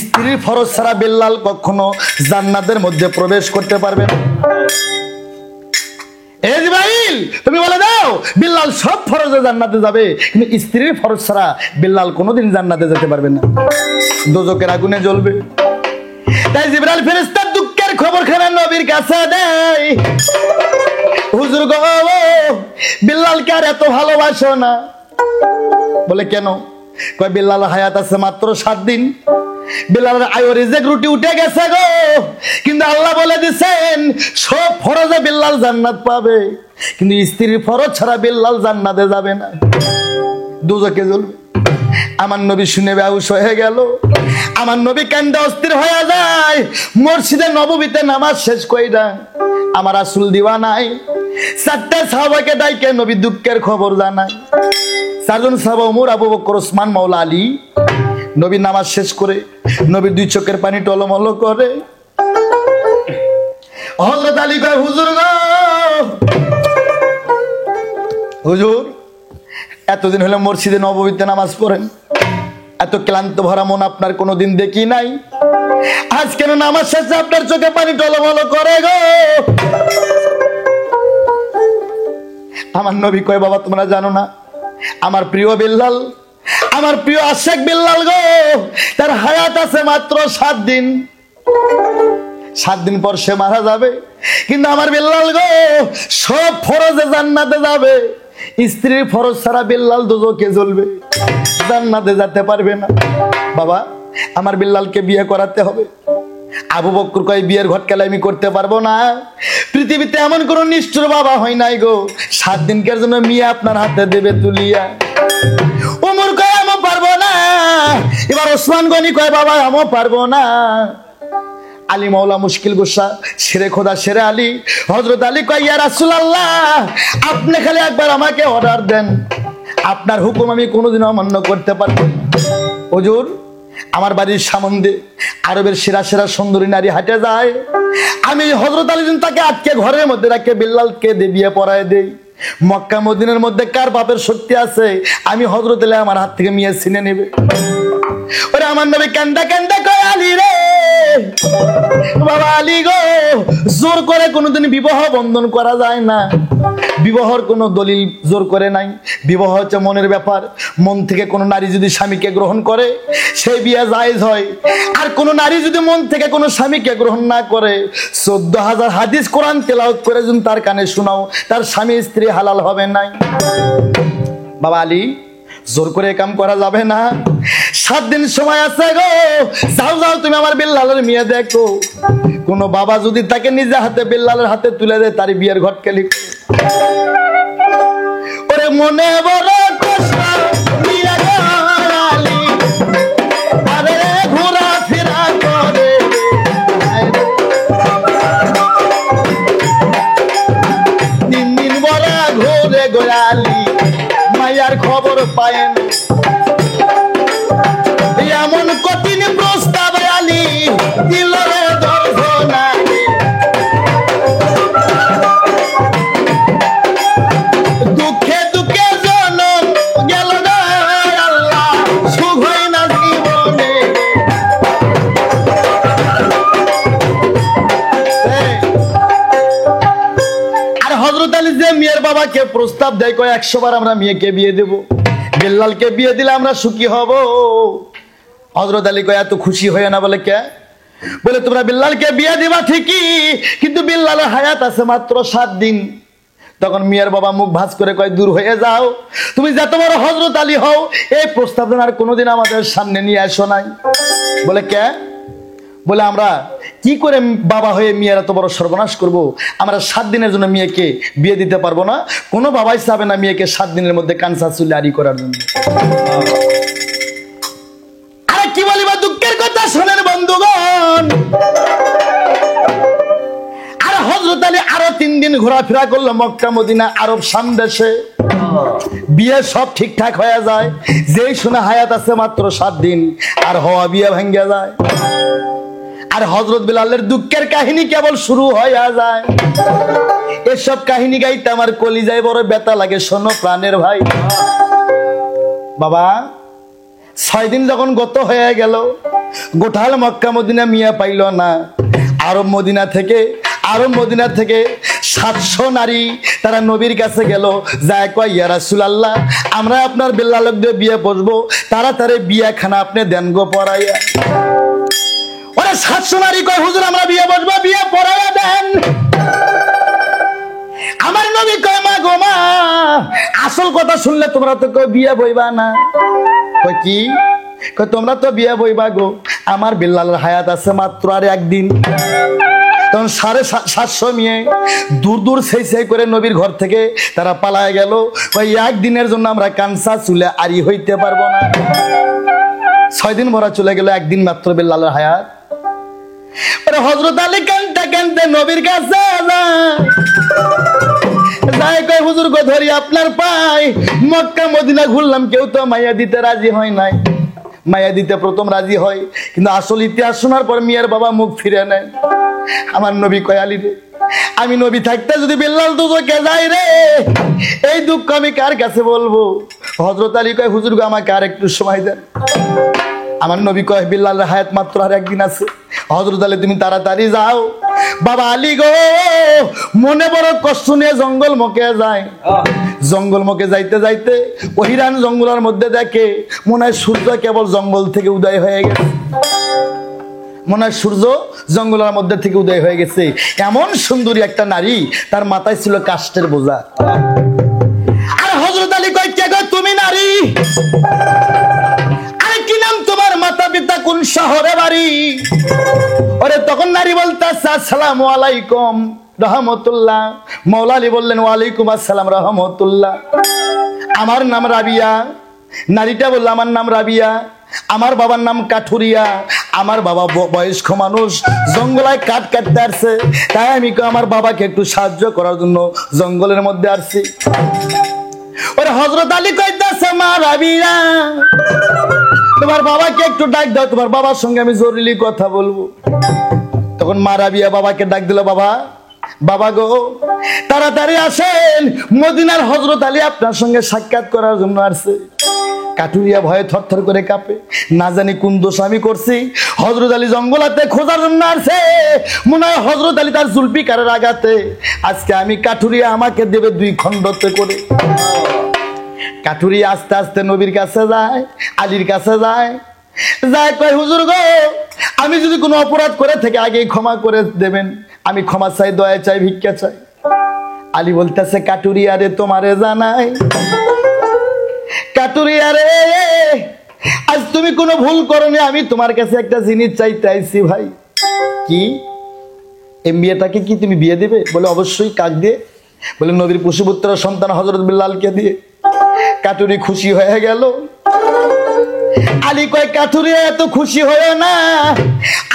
স্ত্রীর ফরজ ছাড়া বেল্লাল কখনো জান্নাতের মধ্যে প্রবেশ করতে পারবে না। এ জিবরাইল তুমি বলে দাও বেল্লাল সব ফরজে জান্নাতে যাবে, কিন্তু স্ত্রীর ফরজ ছাড়া বেল্লাল কোনোদিন জান্নাতে যেতে পারবে না, দোজখের আগুনে জ্বলবে। তাই জিবরাইল ফেরেশতা দুঃখের খবরখানা নবীর কাছে দেয়, হুজুর গো বেল্লালকে আর এত ভালোবাসো না। বলে কেন? কয় বেল্লালের হায়াত আছে মাত্র 7 দিন, বেল্লালের আয়ু রিজেক রুটি উঠে গেছে গো, কিন্তু আল্লাহ বলে দিছেন সব ফরজে বেল্লাল জান্নাত পাবে, কিন্তু স্ত্রীর ফরজ ছাড়া বেল্লাল জান্নাতে যাবে না, দোজখে জ্বলবে। আমার নবী শুনে বেহুশ হয়ে গেল, আমার নবী কান্দে অস্থির হয়ে যায়। মসজিদে নববীতে নামাজ শেষ কইরা আমার রাসূল দিওয়ানায় 4টা সাহাবাকে ডাইকে নবী দুঃখের খবর জানায়। 4 জন সাহাবা ওমর, আবু বকর, ওসমান, মাওলা আলী। নবী নামাজ শেষ করে নবীর 2 চোখের পানি টলমল করে। হযরত আলী কয় হুজুর গো, হুজুর এতদিন হলো মসজিদে নববীতে নামাজ পড়েন, এত ক্লান্ত ভরা মন আপনার কোনোদিন দেখি নাই, আজ কেন নামাজ শেষে আপনার চোখে পানি টলমল করে গো? আমার নবী কয় বাবা তোমরা জানো না, আমার প্রিয় বেল্লাল, আমার প্রিয় আশেক বেল্লাল গো, তার হায়াত আছে মাত্র 7 দিন, 7 দিন পর সে মারা যাবে, কিন্তু আমার বেল্লাল গো সব ফরজে জান্নাতে যাবে, স্ত্রীর ফরজ ছাড়া বেল্লাল দোজখে জ্বলবে, জান্নাতে যেতে পারবে না। বাবা আমার বেল্লালকে বিয়ে করাতে হবে। আবু বকর কয় বিয়ের ঘটকালে আমি করতে পারবো না, পৃথিবীতে এমন কোন নিষ্ঠুর বাবা হয় নাই গো 7 দিনকার জন্য মেয়ে আপনার হাতে দেবে তুলিয়া। ওমর কয় আমি পারবো না, এবার ওসমান গনি কয় বাবা আমি পারবো না। আলী মাওলা মুশকিল গুসা, শেরে খোদা শেরে আলী, হযরত আলী কয় ইয়া রাসূলুল্লাহ আপনি খালি একবার আমাকে অর্ডার দেন, আপনার হুকুম আমি কোনোদিন অমান্য করতে পারবো না। হুজুর আমার বাড়ির সামনে আরবের সেরা সেরা সুন্দরী নারী হাঁটে যায়, আমি হযরত আলী তাকে আটকে ঘরের মধ্যে রাখে বেল্লালকে বিয়ে পড়ায় দেই। মক্কা মদিনার মধ্যে কার বাপের শক্তি আছে আমি হযরত আলী আমার হাত থেকে মেয়ে ছিনে নেবে? ওরে আমার নবী কান্দা কান্দা কয় আলী রে, বাবা আলী গো জোর করে কোনোদিন বিবাহ বন্ধন করা যায় না, বিবাহর কোনো দলিল জোর করে নাই, বিবাহ হচ্ছে মনের ব্যাপার, মন থেকে কোনো নারী যদি স্বামীকে গ্রহণ করে সেই বিয়ে জায়েজ হয়, আর কোনো নারী যদি মন থেকে কোনো স্বামীকে গ্রহণ না করে 14,000 হাদিস কোরআন তেলাওয়াত করে যদি তার কানে শোনাও তার স্বামী স্ত্রী হালাল হবে নাই। বাবা আলী জোর করে কাম করা যাবে না, 7 দিন সময় আছে গো, যাও যাও তুমি আমার বেল্লালের মেয়ে দেখো, কোন বাবা যদি তাকে নিজে হাতে বেল্লালের হাতে তুলে দেয় তার বিয়ের ঘটকালি। ওরে মনে বড় কষ্ট নিয়ে গো আলী, আরে ঘোরা ফেরা করে, 3 দিন বড় ঘুরে গো আলী, মায়ার খবর পায়েন, এমন কঠিন প্রস্তাব আলী দিল রে দর্শনা, দুঃখে দুঃখে জনম গেল না আল্লাহ সুখ হয় না জীবনে, মেয়ের বাবাকে প্রস্তাব দেয়, কয় 100 বার আমরা মেয়েকে বিয়ে দেব, বিল্লালকে বিয়ে দিলে আমরা সুখী হব। হযরত আলী কয় এত খুশি হয়ে না। বলে কে? বলে তোমরা বিল্লালকে বিয়ে দিবা ঠিকই, কিন্তু বিল্লালের হায়াত আছে মাত্র 7 দিন। তখন মেয়ের বাবা মুখ ভাঁজ করে কয় দূর হয়ে যাও, তুমি যত বড় হযরত আলী হও এই প্রস্তাব আর কোনোদিন আমাদের সামনে নিয়ে আসো নাই। বলে কে? বলে আমরা কি করে বাবা হয়ে মেয়ের এত বড় সর্বনাশ করব? আমরা 7 দিনের জন্য মেয়েকে বিয়ে দিতে পারবো না। কোনো বাবাই চাবে না মেয়েকে 7 দিনের মধ্যে কানসা চুলে আড়ি করার জন্য। আরে কি বলিবা দুঃখের কথা শোনেন বন্ধুগণ। আর হযরত আলী আরো 3 দিন ঘোরাফেরা করলো মক্কা মদিনা আরব শাম দেশে। বিয়ে সব ঠিকঠাক হয়ে যায়, যেই শুনে হায়াত আছে মাত্র 7 দিন, আর হওয়া বিয়ে ভেঙে যায়। আর হযরত বিলালের দুঃখের কাহিনী কেবল শুরু হয়ে যায়। এসব কাহিনী গাইতে আমার কলিজায় বড় ব্যথা লাগে। শোনো প্রাণের ভাই, বাবা 6 দিন যখন গত হয়ে গেল, গোটাল মক্কা মদিনা মিয়া পাইল না। আরব মদিনা থেকে 700 নারী তারা নবীর কাছে গেল, যায় কয় ইয়া রাসূলুল্লাহ আমরা আপনার বিল্লালক দিয়ে বিয়ে বসবো, তাড়াতাড়ি বিয়াখানা আপনি দেন গো পড়াইয়া। ওরে 700 নারী কয় হুজুর আমরা বিয়ে বসবো, বিয়ে পড়াইয়া দেন। আমার নবী কয় মা গো মা, আসল কথা শুনলে তোমরা তো কই বিয়ে বইবা না। কয় কি? কয় তোমরা তো বিয়ে বইবা গো, আমার বিল্লালের হায়াত আছে মাত্র আর 1 দিন। তখন 750 মেয়ে দূর দূর সেই করে নবীর ঘর থেকে তারা পালায় গেল। ওই 1 দিনের জন্য আমরা কানসা চুলে আড়ি হইতে পারবো না। 6 দিন ভরা চলে গেল, 1 দিন মাত্র বিল্লালের হায়াত। হযরত আলী কানতে কানতে নবীর কাছে যায়, কয় হুজুর গো ধরি আপনার পাই, মক্কা মদিনা ঘুরলাম কেউ তো মাইয়া দিতে রাজি হয় নাই। মাইয়া দিতে প্রথম রাজি হয়, কিন্তু আসল ইতিহাস শোনার পর মেয়ের বাবা মুখ ফিরে নেয়। আমার নবী কয় আলী রে, আমি নবী থাকতে যদি বিল্লাল দুজকে যায় রে, এই দুঃখ আমি কার কাছে বলবো? হযরত আলী কয় হুজুর গো আমাকে আর একটু সময় দেন। আমার নবী কয় বিল্লালের হায়াত মাত্র আর 1 দিন আছে, হযরত আলী তুমি তাড়াতাড়ি যাও। বাবা আলী গো মনে বড় কষ্ট নিয়ে জঙ্গল মুখে যায়। জঙ্গল মুখে যাইতে যাইতে ওহিরান জঙ্গলের মধ্যে দেখে মনে হয় সূর্য কেবল জঙ্গল থেকে উদয় হয়ে গেছে। মনে হয় সূর্য জঙ্গলের মধ্যে থেকে উদয় হয়ে গেছে। এমন সুন্দরী একটা নারী, তার মাথায় ছিল কাষ্ঠের বোঝা। আর হযরত আলী কয় কে গো তুমি নারী? আরে কি নাম তোমার? মাতা পিতা কোন শহরে বাড়ি? ওরে তখন নারী বলতেছে আসসালামু আলাইকুম রাহমাতুল্লাহ। মাওলা আলী বললেন ওয়ালাইকুম আসসালাম রাহমাতুল্লাহ। আমার নাম রাবিয়া। নারীটা বলল আমার নাম রাবিয়া, আমার বাবার নাম কাঠুরিয়া, আমার বাবা বয়স্ক মানুষ, জঙ্গলায় কাঠ কাটতে আসছে, তাই আমি আমার বাবাকে একটু সাহায্য করার জন্য জঙ্গলের মধ্যে আসছি। ওরে হযরত আলী কইতাছে মা রাবিয়া তোমার বাবাকে একটু ডাক দাও, তোমার বাবার সঙ্গে আমি জরুরি কথা বলবো। তখন মা রাবিয়া বাবাকে ডাক দিল, বাবা বাবা গো তাড়াতাড়ি আসেন, মদিনার হযরত আলী আপনার সঙ্গে সাক্ষাৎ করার জন্য আসছে। কাঠুরিয়া ভয়ে থরথর করে কাঁপে, না জানি কোন দোষ আমি করছি। হযরত আলী জঙ্গলাতে খোঁজার জন্য আসছে, মনে হয় হযরত আলী তার জুলফিকারের আঘাতে আজকে আমি কাঠুরিয়া আমাকে দেবে 2 খণ্ডতে করে। কাঠুরিয়া আস্তে আস্তে নবীর কাছে যায়, আলীর কাছে যায়, কয় হুজুর গো আমি যদি কোনো অপরাধ করে থেকে আগে ক্ষমা করে দেবেন, আমি ক্ষমা চাই, দয়া চাই, ভিক্ষা চাই। আলী বলতেছে কাঠুরিয়া রে তোমারে জানাই, কাঠুরিয়া রে আজ তুমি কোনো ভুল করোনি, আমি তোমার কাছে একটা জিনিস চাইতে আইছি ভাই। কি? এই মেয়েটাকে কি তুমি বিয়ে দেবে? বলে অবশ্যই। কাক দিয়ে? বলে নবীর পুত্র সন্তান হযরত বিল্লালকে দিয়ে। কাঠুরি খুশি হয়ে গেল। আলী কয় কাঠুরিয়া এত খুশি হয়ে না,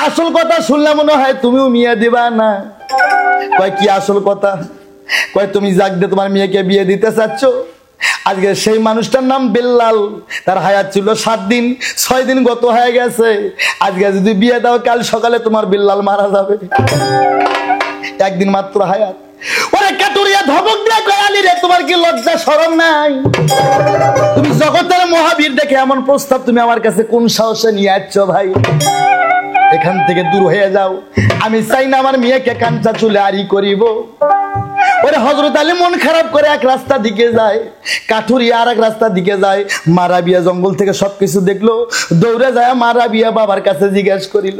আসল কথা শুনলে মনে হয় তুমিও মেয়ে দিবা না। কয় কি আসল কথা? কয় তুমি যাক দিয়ে তোমার মেয়েকে বিয়ে দিতে চাচ্ছ, আজকে সেই মানুষটার নাম বিল্লাল, তার হায়াত ছিল 7 দিন, 6 দিন গত হয়ে গেছে। আজকে যদি বিয়ে দাও কাল সকালে তোমার বিল্লাল মারা যাবে। 1 দিন মাত্র হায়াত। ওরে কাঠুরিয়া ধমক দিয়ে কয় আলী রে তোমার কি লজ্জা শরম নাই? তুমি জগতের মহাবীর দেখে এমন প্রস্তাব তুমি আমার কাছে কোন সাহসে নিয়ে আসছো ভাই? এখান থেকে দূর হয়ে যাও, আমি চাই না আমার মেয়েকে কাঞ্চা চুলে আড়ি করিব। ওরে হযরত আলী মন খারাপ করে এক রাস্তা দিকে যায়, কাঠুরিয়া আর এক রাস্তা দিকে যায়। মা রাবিয়া জঙ্গল থেকে সবকিছু দেখলো, দৌড়ে যায় মা রাবিয়া বাবার কাছে জিজ্ঞেস করিল,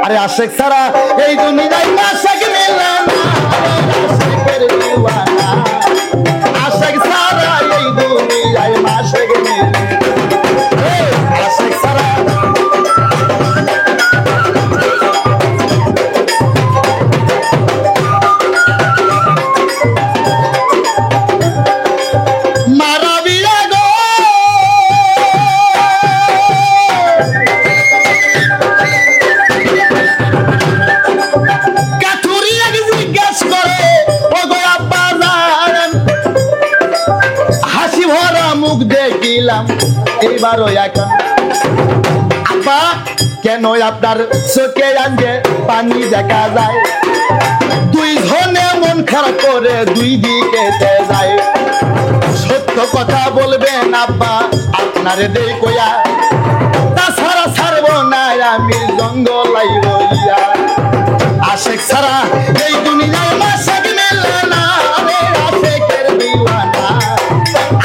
আরে আশেক ছাড়া এই দুনিয়ায় আশেক মেলে না, আশেকের দিওয়ানা, আশেক ছাড়া এই দুনিয়ায় আশেক মেলে না, আশেক ছাড়া। এইবারও এখন আপা কেন আপনার চোখে আনছে পানি দেখা যায়, দুই জনে মন খারাপ করে দুই দিকে যায়। সত্য কথা বলবেন আব্বা আপনারে দেই কইয়া, তাছাড়া ছাড়বো না আমি জঙ্গল আইয়া, আশেক ছাড়া এই দুনিয়ায় আশেক মেলে না, আশেকের দিওয়ানা,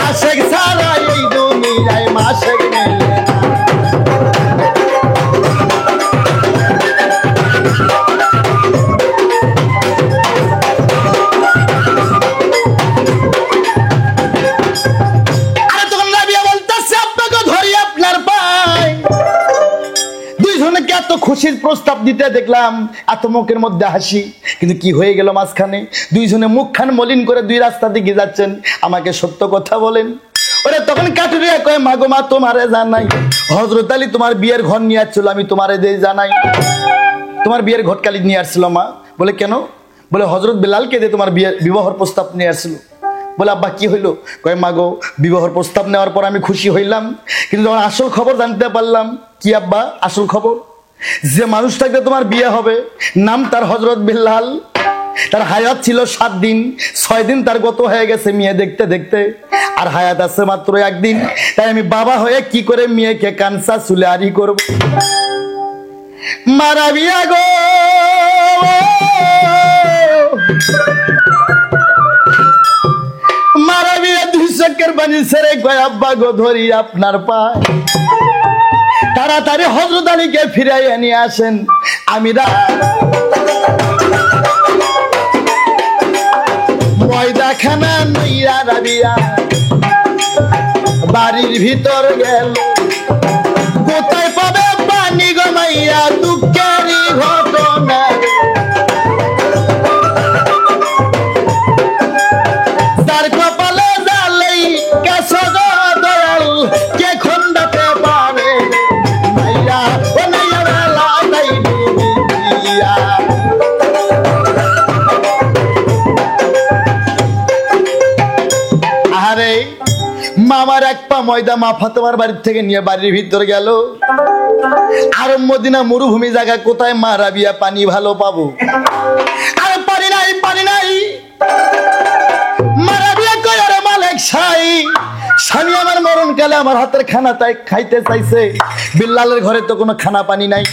আশেক ছাড়া এই দুনিয়ায় আশেক মেলে না। আরে তখন রাবিয়া বলতেছে আপনাকে ধরি আপনার পায়, দুইজনকে এত খুশির প্রস্তাব দিতে দেখলাম, এত মুখের মধ্যে হাসি, কিন্তু কি হয়ে গেল মাঝখানে? দুইজনে মুখখান মলিন করে দুই রাস্তা দিকে যাচ্ছেন, আমাকে সত্য কথা বলেন। ওরে তখন কাটুরিয়া কয় মাগো মা তোমারে জানাই, হযরত আলী তোমার বিয়ের ঘর নিয়ে আসছিল, আমি তোমারে দেই জানাই, তোমার বিয়ের ঘটকালি নিয়ে আসছিল মা। বলে কেন? বলে হযরত বেলালকে দিয়ে তোমার বিবাহর প্রস্তাব নিয়ে আসছিল। বলে আব্বা কি হইলো? কয় মাগো বিবাহর প্রস্তাব নেওয়ার পর আমি খুশি হইলাম, কিন্তু যখন আসল খবর জানতে পারলাম। কি আব্বা আসল খবর? যে মানুষটাকে তোমার বিয়ে হবে নাম তার হযরত বেলাল, তার হায়াত ছিল 7 দিন, 6 দিন তার গত হয়ে গেছে মেয়ে দেখতে দেখতে, আর হায়াত আছে মাত্র 1 দিন। তাই আমি বাবা হয়ে কি করে মেয়েকে কানসা চুলে আরি করব? মারা বিয়া গো মারা বিয়া, 2 চোখের পানি ছেড়ে কয় আব্বা গো ধরি আপনার পায়, তাড়াতাড়ি হযরত আলীকে ফিরাইয়া নিয়ে আসেন। আমি ময়দা খানা নইয়া রাবিয়া বাড়ির ভিতর গেল, কোথায় পাবে পানি গমাইয়া দুঃখেরই ঘটনা, তার কপালে জালেই কেসো দয়াল কে খন্ডাতে পারে, নাইয়া ও নাইয়া বেলা নাই ডুবিয়া। আরে মামার এক পা ময়দা মা ফাতেমার বাড়ি থেকে নিয়ে বাড়ির ভিতর গেল। আর মদিনা মরুভূমি জায়গা, কোথায় মা রাবিয়া পানি ভালো পাবো? আরে পানি নাই, পানি নাই। মা রাবিয়া কয় আরে মালিক সাই, স্বামী আমার মরণকালে আমার হাতের খানা তাই খাইতে চাইছে, বিল্লালের ঘরে তো কোনো খানা পানি নাই।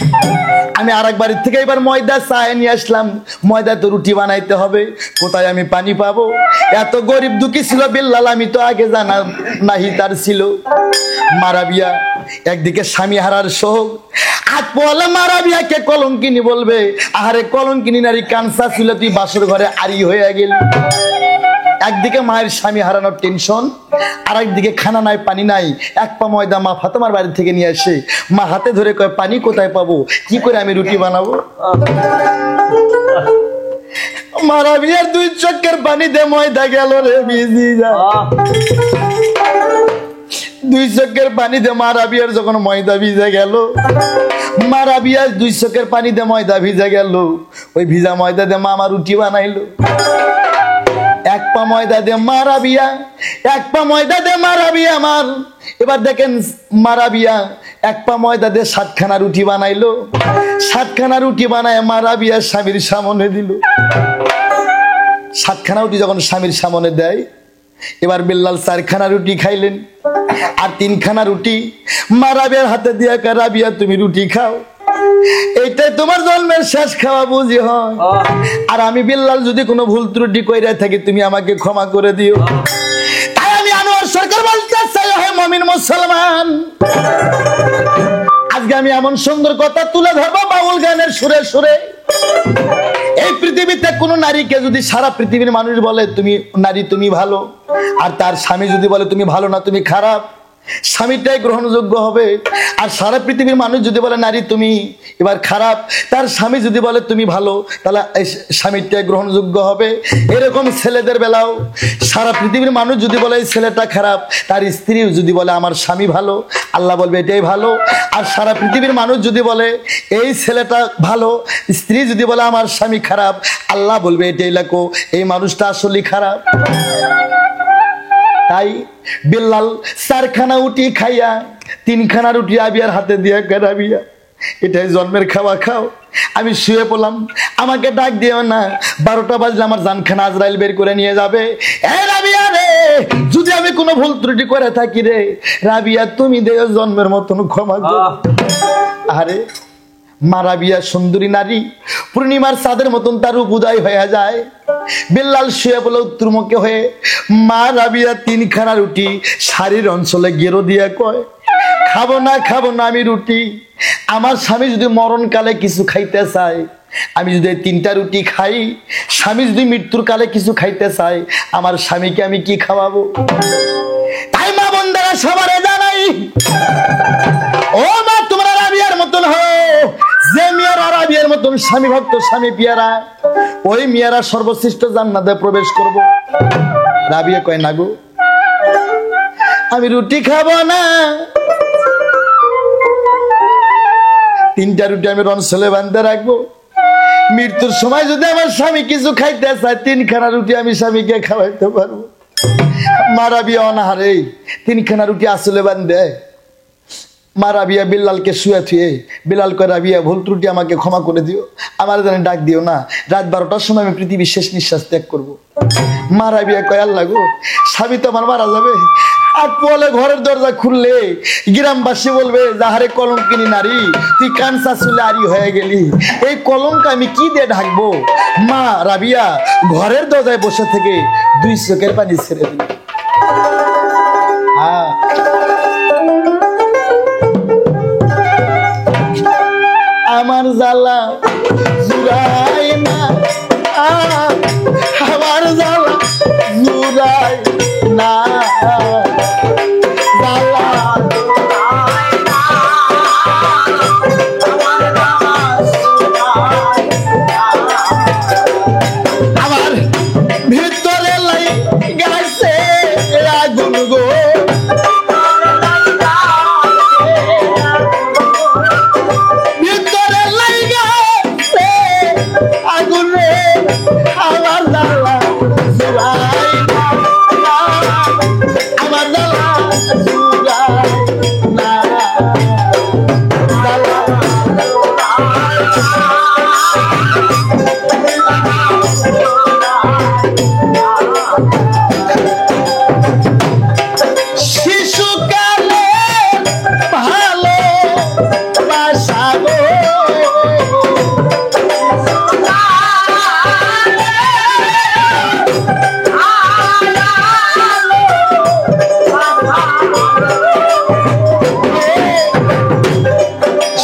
আমি আরেক বাড়ির থেকে এবার ময়দা চায় নিয়ে আসলাম, ময়দা তো রুটি বানাইতে হবে, কোথায় আমি পানি পাবো? এত গরিব দুঃখী ছিল বিল্লাল, আমি তো আগে জানা নাহি তার ছিল। মারাবিয়া একদিকে স্বামী হারার শোক, হাত পোয়ালে মারাবিয়াকে কলঙ্কিনী বলবে, আহারে কলঙ্কিনী নারী কানসা ছিল, তুই বাসর ঘরে আড়ি হয়ে গেলি। একদিকে মায়ের স্বামী হারানোর টেনশন, আর একদিকে খানা নাই পানি নাই। 1 পা ময়দা মা ফাতেমার বাড়ি থেকে নিয়ে আসে, মা হাতে ধরে কয় পানি কোথায় পাবো, কি করে আমি রুটি বানাবো? মারা বিয়ার 2 চোখের পানি দে ময়দা গেল রে ভিজি যা, 2 চোখের পানি দে মারা বিয়ার যখন ময়দা ভিজে গেল, মারা বিয়ার 2 চোখের পানি দে ময়দা ভিজে গেল, ওই ভিজা ময়দা দে মা আমার রুটি বানাইলো। 1 পা ময়দা দে মারাবিয়া, 1 পা ময়দা দে মারাবিয়া আমার। এবার দেখেন মারাবিয়া 1 পা ময়দা দে 7খানা রুটি বানাইলো। 7খানা রুটি বানায় মারাবিয়া স্বামীর সামনে দিল। 7খানা রুটি যখন স্বামীর সামনে দেয়, এবার বিল্লাল 4খানা রুটি খাইলেন, আর 3খানা রুটি মারাবিয়ার হাতে দিয়া রাবিয়া তুমি রুটি খাও। এইটাই তোমার জন্মের শেষ খাওয়া বুঝি হয়। আর আমি বিল্লাল যদি কোনো ভুল ত্রুটি কইরা থাকি তুমি আমাকে ক্ষমা করে দিও। তাই আমি আনোয়ার সরকার বলতে চাই, হে মুমিন মুসলমান, আজকে আমি এমন সুন্দর কথা তুলে ধরবো বাউল গানের সুরে সুরে। এই পৃথিবীতে কোন নারীকে যদি সারা পৃথিবীর মানুষ বলে তুমি নারী তুমি ভালো, আর তার স্বামী যদি বলে তুমি ভালো না তুমি খারাপ, স্বামীটাই গ্রহণযোগ্য হবে। আর সারা পৃথিবীর মানুষ যদি বলে নারী তুমি এবার খারাপ, তার স্বামী যদি বলে তুমি ভালো, তাহলে স্বামীটাই গ্রহণযোগ্য হবে। এরকম ছেলেদের বেলাও সারা পৃথিবীর মানুষ যদি বলে এই ছেলেটা খারাপ, তার স্ত্রী যদি বলে আমার স্বামী ভালো, আল্লাহ বলবে এটাই ভালো। আর সারা পৃথিবীর মানুষ যদি বলে এই ছেলেটা ভালো, স্ত্রী যদি বলে আমার স্বামী খারাপ, আল্লাহ বলবে এটাই লেখো এই মানুষটা আসলেই খারাপ। তাই বিল্লাল 4খানা রুটি খাইয়া 3খানা রুটি আবিয়ার হাতে দিয়া রাবিয়া এটাই জন্মের খাওয়া খাও। আমি শুয়ে পড়লাম, আমাকে ডাক দিও না, 12টা বাজলে আমার জানখানা আজরাইল বের করে নিয়ে যাবে। এ রাবিয়া রে, যদি আমি কোনো ভুল ত্রুটি করে থাকি রে রাবিয়া তুমি দেও জন্মের মতন ক্ষমা করো। আরে মা রাবিয়া সুন্দরী নারী, পূর্ণিমার চাঁদের মতন তার রূপ উদয় হয়ে যায়। বিল্লাল শুয়ে বলে উত্তরমুখী হয়ে মা রাবিয়া 3খানা রুটি শারীর অঞ্চলে গেরো দিয়া কয়, খাবো না আমি রুটি। আমার স্বামী যদি মরণকালে কিছু খাইতে চায়, আমি যদি 3টা রুটি খাই, স্বামী যদি মৃত্যুর কালে কিছু খাইতে চায়, আমার স্বামীকে আমি কি খাওয়াবো? তাই মা বন্ধুরা সবারে জানাই, ও মা তোমরা রাবিয়ার মতন হও। যে মিয়ারা রাবিয়ার মতন স্বামী ভক্ত স্বামী পিয়ারা, ওই মিয়ারা সর্বশ্রেষ্ঠ জান্নাতে প্রবেশ করব। রাবিয়া কয় না গো, আমি রুটি খাবো না, 3টা রুটি আমি রনসলে বান্ধে রাখবো। মৃত্যুর সময় যদি আমার স্বামী কিছু খাইতে চায়, 3খানা রুটি আমি স্বামীকে খাওয়াইতে পারবো। মা রাবিয়া অনাহারে 3খানা রুটি আসলে বান্ধে। মা রাবিয়া বিল্লালকে শুয়ে থুয়ে বিল্লাল কয় রাবিয়া ভুল ত্রুটি আমাকে ক্ষমা করে দিও, আমার জানি ডাক দিও না, রাত 12টার সময় আমি পৃথিবীর শেষ নিঃশ্বাস ত্যাগ করবো। মা রাবিয়া কয় আল্লাহ গো, স্বামী তো আমার মারা যাবে, আর বলে ঘরের দরজা খুললে গ্রামবাসী বলবে যাহারে কলঙ্কিনী নারী তুই কানসা চুলে আরি হয়ে গেলি, এই কলঙ্ক আমি কি দিয়ে ঢাকবো? মা রাবিয়া ঘরের দরজায় বসে থেকে 2 চোখের পানি ছেড়ে দিল। আমার জ্বালা জুড়াই না, আমার জ্বালা জুড়াই না, আমার ভিতরে লাই গেছে আগুন গো, ভিতরে লাই গেছে আগুন রে, আমার জ্বালা জুড়াই না, আমার জ্বালা জুড়াই না, শিশুকালে ভালো বাসাবো,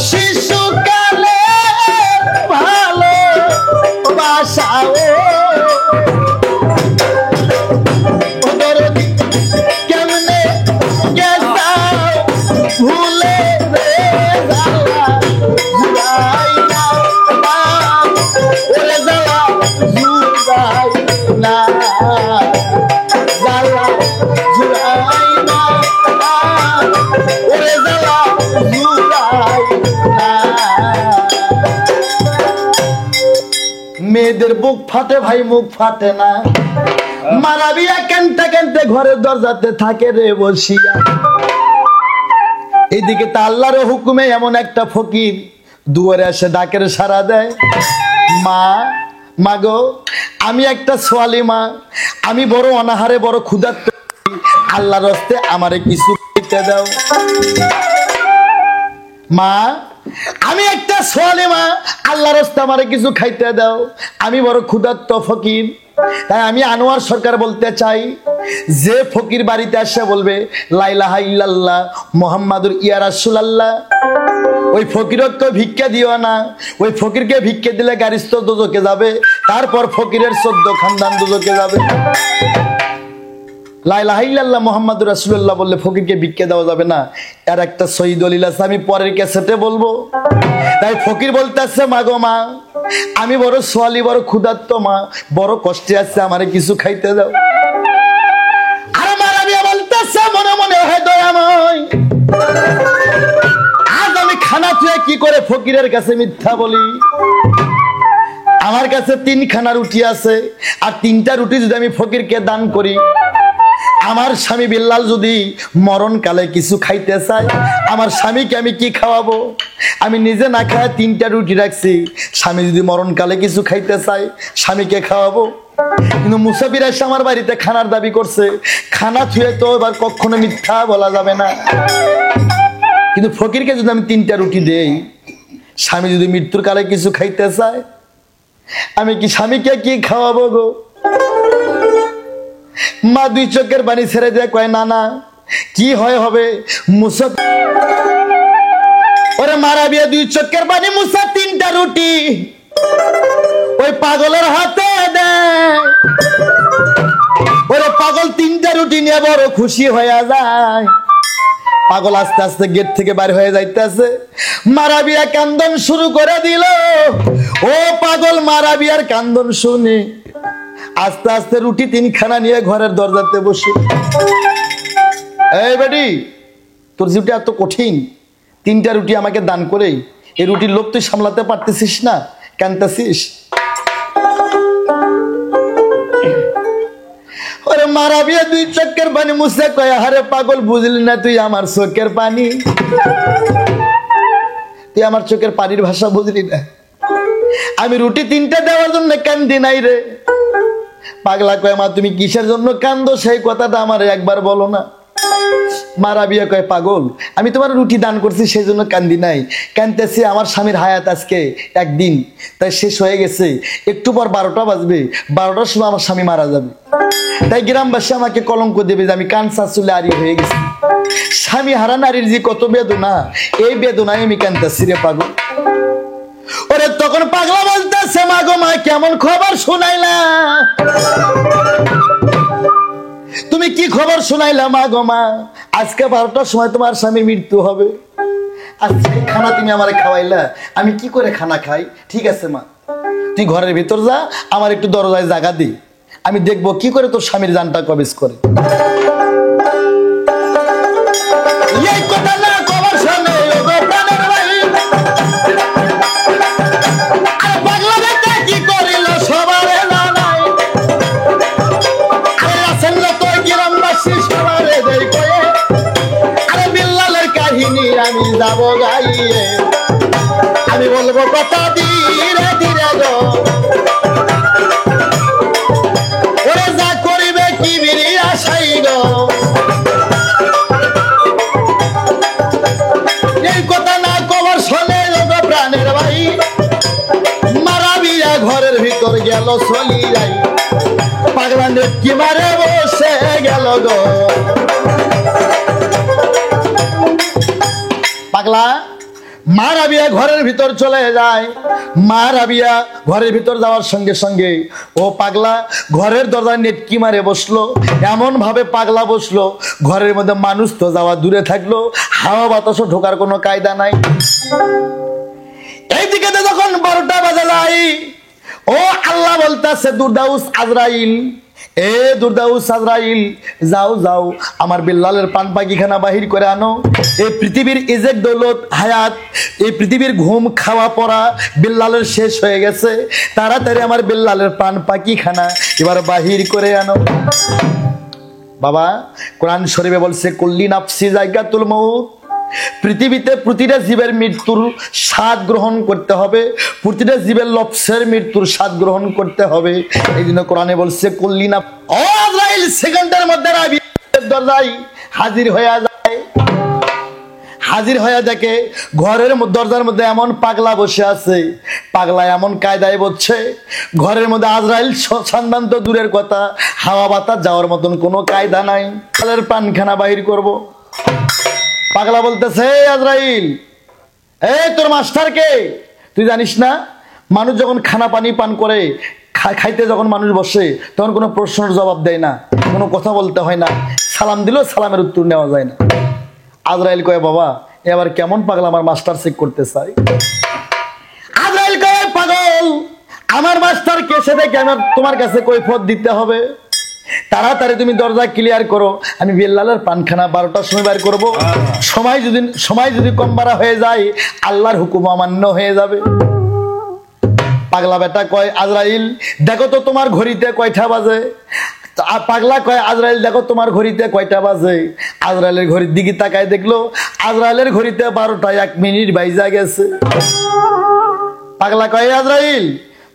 শিশুকালে ভালো বাসাও, কেমনে গেছাও ভুলে রে জ্বালা জুড়াই না, ওরে জ্বালা জুড়াই না, জ্বালা জুড়াই না, ওরে জ্বালা জুড়াই না। মেয়েদের বুক ফাটে ভাই মুখ ফাটে না। মা রাবিয়া কেনতে কেনতে ঘরের দরজাতে থাকে রে বসিয়া। এইদিকে তা আল্লাহর হুকুমে এমন একটা ফকির দুয়ারে এসে ডাকের সাড়া দেয়, মা মাগো আমি একটা সোয়ালি মা, আমি বড় অনাহারে বড় ক্ষুধার্ত, আল্লাহর হস্তে আমারে কিছু দিতে দাও। মা আমি একটা সোয়ালি মা, আল্লাহর রাস্তায় আমারে কিছু খাইতে দাও, আমি বড় ক্ষুধার্ত ফকির। তাই আমি আনোয়ার সরকার বলতে চাই, যে ফকির বাড়িতে আসে বলবে লা ইলাহা ইল্লাল্লাহ মুহাম্মাদুর ইয়া রাসূলুল্লাহ, ওই ফকিরকে ভিক্ষা দিও না। ওই ফকিরকে ভিক্ষা দিলে গারিস্থ দোজকে যাবে, তারপর ফকিরের 14 খানদান দোজকে যাবে। লা ইলাহা ইল্লাল্লাহ মুহাম্মাদুর রাসূলুল্লাহ বললে ফকিরকে ভিক্ষা দেওয়া যাবে না। এর একটা সহি দলিল আছে, আমি পরের ক্যাসেটে বলবো। তাই ফকির বলতেছে, মা গো মা, আমি বড় সোয়ালি, বড় ক্ষুধার্ত মা, বড় কষ্টে আছে, আমারে কিছু খাইতে দাও। আর মারাবিয়া বলতেছে মনে মনে, হে দয়াময়, আজ আমি খানা তুই কি করে ফকিরের কাছে মিথ্যা বলি? আমার কাছে 3 খানা রুটি আছে, আর 3টা রুটি যদি আমি ফকিরকে দান করি, আমার স্বামী বিল্লাল যদি মরণকালে কিছু খাইতে চায়, আমার স্বামীকে আমি কি খাওয়াবো? আমি নিজে না খায় 3টা রুটি রাখছি, স্বামী যদি মরণকালে কিছু খাইতে চায়, স্বামীকে খাওয়াবো। কিন্তু মুসাফির এসে আমার বাড়িতে খানার দাবি করছে, খানা থুয়ে তো এবার কখনো মিথ্যা বলা যাবে না। কিন্তু ফকিরকে যদি আমি 3টা রুটি দেই, স্বামী যদি মৃত্যুর কালে কিছু খাইতে চায়, আমি কি স্বামীকে কি খাওয়াবো গো? মা 2 চোখের পানি ছেড়ে দিয়ে কয়, না না, কি হয় হবে। ওরে মারাবিয়া 2 চোখের পানি মুসা 3টা রুটি ওই পাগলের হাতে দেয়। ওরে পাগল 3টা রুটি নিয়ে বড় খুশি হয়ে যায়। পাগল আস্তে আস্তে গেট থেকে বাইরে হয়ে যাইতেছে, মারাবিয়া কান্দন শুরু করে দিল। ও পাগল মারাবিয়ার কান্দন শুনে আস্তে আস্তে রুটি 3 খানা নিয়ে ঘরের দরজাতে বসে, এই বেটি, তোর জীবটা এত কঠিন, 3টা রুটি আমাকে দান করে এই রুটির লোভ তুই সামলাতে পারতেছিস না, কাঁদতেছিস? ওরে মারাবিয়া 2 চোখের পানি মুছে কয়, আরে পাগল, বুঝলি না তুই আমার চোখের পানি? তুই আমার চোখের পানির ভাষা বুঝলি না? আমি রুটি 3টা দেওয়ার জন্য কান্দি নাই রে। পাগলা কয়, মা তুমি কিসের জন্য কান্দো সেই কথাটা আমার একবার বলো না। মারাবিয়া কয়, পাগল, আমি তোমার রুটি দান করছি সেই জন্য কান্দি নাই, কান্দতেছি আমার স্বামীর হায়াত আজকে একদিন তাই শেষ হয়ে গেছে, একটু পর 12টা বাজবে, 12টার সময় আমার স্বামী মারা যাবে, তাই গ্রামবাসী আমাকে কলঙ্ক দেবে যে আমি কানসা চুলে আরি হয়ে গেছি। স্বামী হারা নারীর যে কত বেদনা, এই বেদনায় আমি কান্দতেছি রে পাগল। ওরে তখন পাগলা বলতেছে, মা গো মা, কেমন খবর শুনাইলা? তুমি কি খবর শুনাইলা মা গো মা? আজকে 12টার সময় তোমার স্বামীর মৃত্যু হবে। আজকে খানা তুমি আমারে খাওয়াইলা, আমি কি করে খানা খাই? ঠিক আছে মা, তুই ঘরের ভিতর যা, আমার একটু দরজায় জায়গা দি, আমি দেখবো কি করে তোর স্বামীর জানটা কবেজ করে। এই কথা না খবর শুনে আমি যাব গাইয়ে, আমি বলবো কথা ধীরে ধীরে গো, ওরে যা করিবে কি বিড়ি আশাই গো। এই কথা না খবর শোনে গো প্রাণের ভাই, মারাবিয়া ঘরের ভিতর গেল চলি যাই, পাগলা নেটকি মারে বসে গেল গো। পাগলা মারাবিয়া ঘরের ভিতর চলে যায়। মারাবিয়া ঘরের ভিতর যাওয়ার সঙ্গে সঙ্গে ও পাগলা ঘরের দরজায় নেটকি মারে বসলো। এমন ভাবে পাগলা বসলো, ঘরের মধ্যে মানুষ তো যাওয়া দূরে থাকলো, হাওয়া বাতাসও ঢোকার কোনো কায়দা নাই। এইদিকে যখন 12টা বাজে যায়, ও আল্লাহ বলতেছে দুর্দাউস আজরাইল, এ দুর্দাউস আজরাইল, যাও যাও আমার বিল্লালের পান পাখিখানা বাহির করে আনো। এই পৃথিবীর ইজেক দৌলত হায়াত, এই পৃথিবীর ঘুম খাওয়া পড়া বিল্লালের শেষ হয়ে গেছে, তাড়াতাড়ি আমার বিল্লালের পান পাখিখানা এবার বাহির করে আনো। বাবা, কোরআন শরীফে বলছে কুল্লি নাফসি জায়গাতুল মউত, পৃথিবীতে প্রতিটা জীবের মৃত্যুর স্বাদ গ্রহণ করতে হবে, প্রতিটা জীবের লপ্সের মৃত্যুর স্বাদ গ্রহণ করতে হবে। এই জন্য কোরআনে বলছে কুল্লি না, ও আজরাইল সেকেন্ডের মধ্যে দরজায় হাজির হয়ে যায়। হাজির হয়ে দেখে ঘরের দরজার মধ্যে এমন পাগলা বসে আছে, পাগলা এমন কায়দায় বলছে, ঘরের মধ্যে আজরাইল সন্ধান তো দূরের কথা, হাওয়া বাতাস যাওয়ার মতন কোনো কায়দা নাই। তাহলে পানখানা বাহির করব। পাগলা বলতেছে, আজরাইল, এই তোর মাস্টার কে? তুই জানিস না মানুষ যখন খানা পানি পান করে, খাইতে যখন মানুষ বসে তখন কোনো প্রশ্নের জবাব দেয় না, কোনো কথা বলতে হয় না, সালাম দিলেও সালামের উত্তর নেওয়া যায় না। আজরাইল কয়, বাবা এবার কেমন পাগল আমার মাস্টার চেক করতে চাই। আজরাইল কয়, পাগল আমার মাস্টার কে সেটা কেন তোমার কাছে কৈফিয়ত দিতে হবে? তাড়াতাড়ি তুমি দরজা ক্লিয়ার করো, আমি বেল্লালের পানখানা 12টার সময় বের করবো। সময় যদি কম বাড়া হয়ে যায় আল্লাহর হুকুম অমান্য হয়ে যাবে। পাগলা বেটা কয়, আজরাইল দেখো তো তোমার ঘড়িতে কয়টা বাজে? পাগলা কয়, আজরাইল দেখো তোমার ঘড়িতে কয়টা বাজে? আজরাইলের ঘড়ির দিকে তাকায় দেখলো আজরাইলের ঘড়িতে 12টা 1 মিনিট বাইজা গেছে। পাগলা কয়, আজরাইল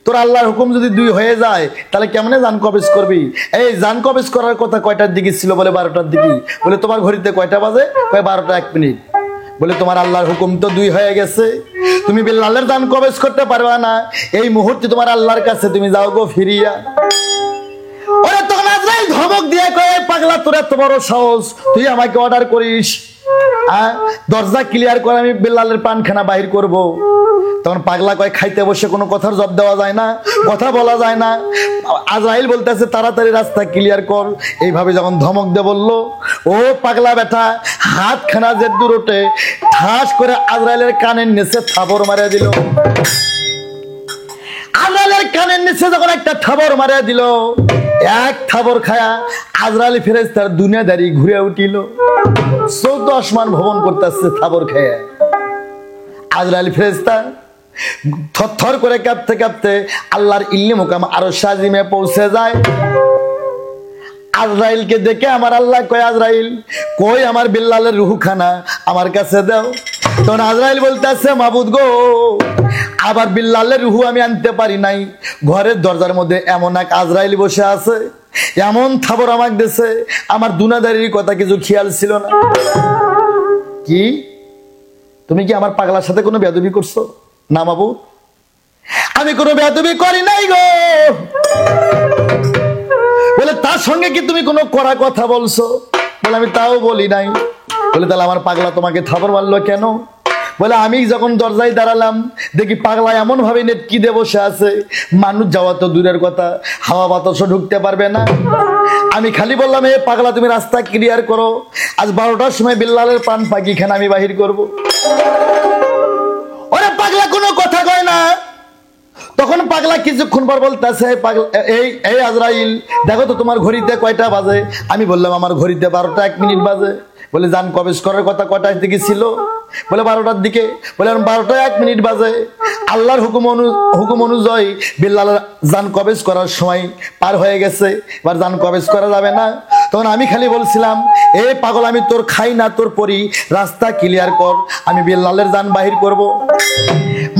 তোর আল্লাহর হুকুম যদি 2 হয়ে যায় তাহলে কেমনে জান কবজ করবি? এই জান কবজ করার কথা কয়টার দিকে ছিল? বলে 12টার দিকে। বলে তোমার ঘড়িতে কয়টা বাজে? কয় 12টা 1 মিনিট। বলে তোমার আল্লাহর হুকুম তো 2 হয়ে গেছে, তুমি বেল্লালের জান কবজ করতে পারবা না, এই মুহূর্তে তোমার আল্লাহর কাছে তুমি যাও গো ফিরিয়া। ওরে তখন আজরাইল ধমক দিয়ে কয়, পাগলা তোর এত বড় সাহস, তুই আমাকে অর্ডার করিস দরজা ক্লিয়ার করে আমি বেল্লালের পানখানা বাহির করব। তখন পাগলা কয়, খাইতে বসে কোনো কথার জবাব দেওয়া যায় না, কথা বলা যায় না। আজরাইল বলতেছে তাড়াতাড়ি রাস্তা ক্লিয়ার কর। এইভাবে যখন ধমক দিয়ে বললো, ও পাগলা বেটা হাতখানা যে দূর ওঠে ঠাস করে আজরাইলের কানের নিচে থাবর মারিয়ে দিল। আজরাইলের কানের নিচে যখন একটা থাবর মারিয়ে দিল, এক থাবর খায়া আজরাইল ফেরেশতার দুনিয়াদারি ঘুরে উঠিল। 14 আসমান ভ্রমণ করতেছে থাবর খেয়ে। আজরাইল ফেরেশতা থরথর করে কাঁপতে কাঁপতে আল্লাহর ইল্লে মুকাম আরশ আজিমে পৌঁছে যায়। আজরাইলকে দেখে আমার আল্লাহ কয়, আজরাইল কই আমার বেল্লালের রুহখানা আমার কাছে দাও। তখন আজরাইল বলতেছে, মাবুদ গো আবার বিল্লালের রুহু আমি আনতে পারি নাই, ঘরের দরজার মধ্যে এমন এক আজরাইল বসে আছে, এমন থাবর আমাকে দিছে, আমার দুনাদারির কথা কিছু খেয়াল ছিল না। কি তুমি কি আমার পাগলার সাথে কোনো বেয়াদবি করছো? না মাবুদ, আমি কোনো বেয়াদবি করি নাই গো। বলে তার সঙ্গে কি তুমি কোনো কড়া কথা বলছো? বলে আমি তাও বলি নাই। বলে তাহলে আমার পাগলা তোমাকে থাবর মারলো কেন? বলে আমি যখন দরজায় দাঁড়ালাম দেখি পাগলা এমন ভাবে নেটকি দিয়ে বসে আছে, মানুষ যাওয়া তো দূরের কথা, হাওয়া বাতাসও ঢুকতে পারবে না। আমি খালি বললাম, এ পাগলা তুমি রাস্তা ক্লিয়ার করো, আজ 12টার সময় বিল্লালের পান পাখিখানা আমি বাহির করবো। ওরে পাগলা কোনো কথা কয় না। তখন পাগলা কিছুক্ষণ পর বলতেছে, এই আজরাইল দেখো তো তোমার ঘড়িতে কয়টা বাজে? আমি বললাম আমার ঘড়িতে 12টা 1 মিনিট বাজে। বলে জান কবজ করার কথা কয়টার দিকে ছিল? বলে 12টার দিকে। বলে 12টা 1 মিনিট বাজে। আল্লাহর হুকুম অনুযায়ী বিল্লালের জান কবজ করার সময় পার হয়ে গেছে, এবার জান কবজ করা যাবে না। তখন আমি খালি বলছিলাম, এ পাগল আমি তোর খাই না তোর পরি, রাস্তা ক্লিয়ার কর, আমি বিল্লালের জান বাহির করব।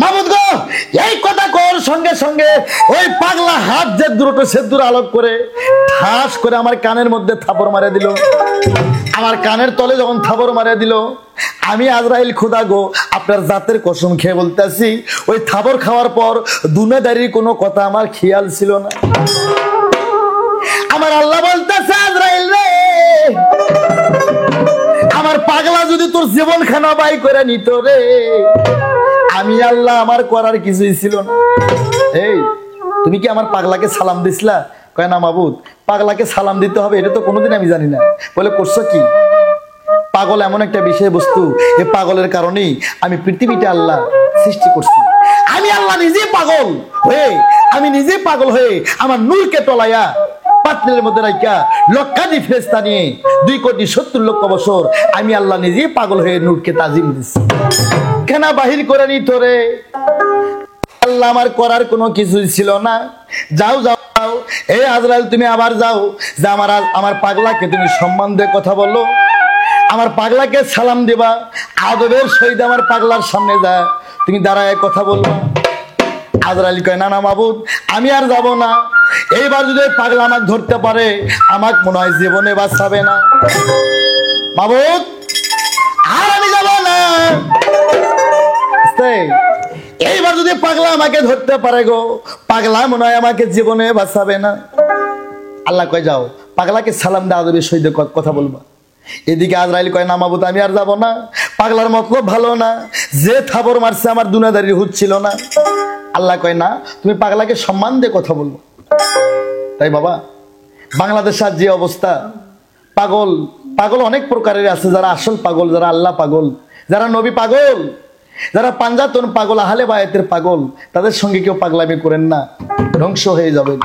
মাহমুদ গো এই কথা কর সঙ্গে সঙ্গে ওই পাগলা হাত যে দূরটা সে দূর আলোক করে ঠাস করে আমার কানের মধ্যে থাপড় মারে দিল। আমার কানের তলে যখন থাপড় মারে দিল, আমি আজরাইল খোদা গো আপনার জাতের কসম খেয়ে বলতেছি, ওই থাপড় খাওয়ার পর দুনিয়াদারির কোনো কথা আমার খেয়াল ছিল না। আমার আল্লাহ বলতেছে, আজরাইল রে আমার পাগলা যদি তোর জীবন খানা বাই করে নিত রে, আমি আল্লাহ আমার করার কিছুই ছিল না। এই তুমি কি আমার পাগলাকে সালাম দিছিলা? কয় না মাবুদ, পাগলাকে সালাম দিতে হবে এটা তো কোনোদিন আমি জানি না। বলে করছো কি? পাগল এমন একটা বিষয় বস্তু, এই পাগলের কারণেই আমি পৃথিবীতে আল্লাহ সৃষ্টি করছি। আমি আল্লাহ নিজে পাগল হয়ে আমার নূরকে তলাইয়া পাতলের মধ্যে রাখা লক্ষাধিক ফেরেশতা নিয়ে 2,70,00,000 বছর আমি আল্লাহ নিজে পাগল হয়ে নূরকে তাজিম দিচ্ছি। কেন বাহির করে নিত রে? আল্লাহ আমার করার কোনো কিছুই ছিল না। যাও যাও এই আজরাইল তুমি আবার যাও, যে আমার পাগলাকে তুমি সম্মান দিয়ে কথা বলো, আমার পাগলাকে সালাম দিবা, আদবের সহিত আমার পাগলার সামনে যা তুমি দাঁড়ায় কথা বলবা। আজরাইল কয় না না মাবুদ আমি আর যাব না, এইবার যদি পাগলা আমাকে ধরতে পারে আমাকে মনে হয় জীবনে বাঁচাবে না। মাবুদ আর আমি যাব না, এইবার যদি পাগলা আমাকে ধরতে পারে গো, পাগলা মনে হয় আমাকে জীবনে বাঁচাবে না। আল্লাহ কয় যাও, পাগলাকে সালাম দে, আদবের সহিত কথা বলবা। এদিকে আজরাইল কয় না মাবুদ আমি আর যাব না, পাগলার মতলব ভালো না, যে থাবর মারছে আমার দুনিয়াদারি হচ্ছিল না। আল্লাহ কয় না, তুমি পাগলাকে সম্মান দিয়ে কথা বলবো। তাই বাবা, বাংলাদেশের যে অবস্থা, পাগল পাগল অনেক প্রকারের আছে, যারা আসল পাগল, যারা আল্লাহ পাগল, যারা নবী পাগল, যারা পাঞ্জাতন পাগল, আহলে বায়াতের পাগল, তাদের সঙ্গে কেউ পাগলামি করেন না, ধ্বংস হয়ে যাবেন।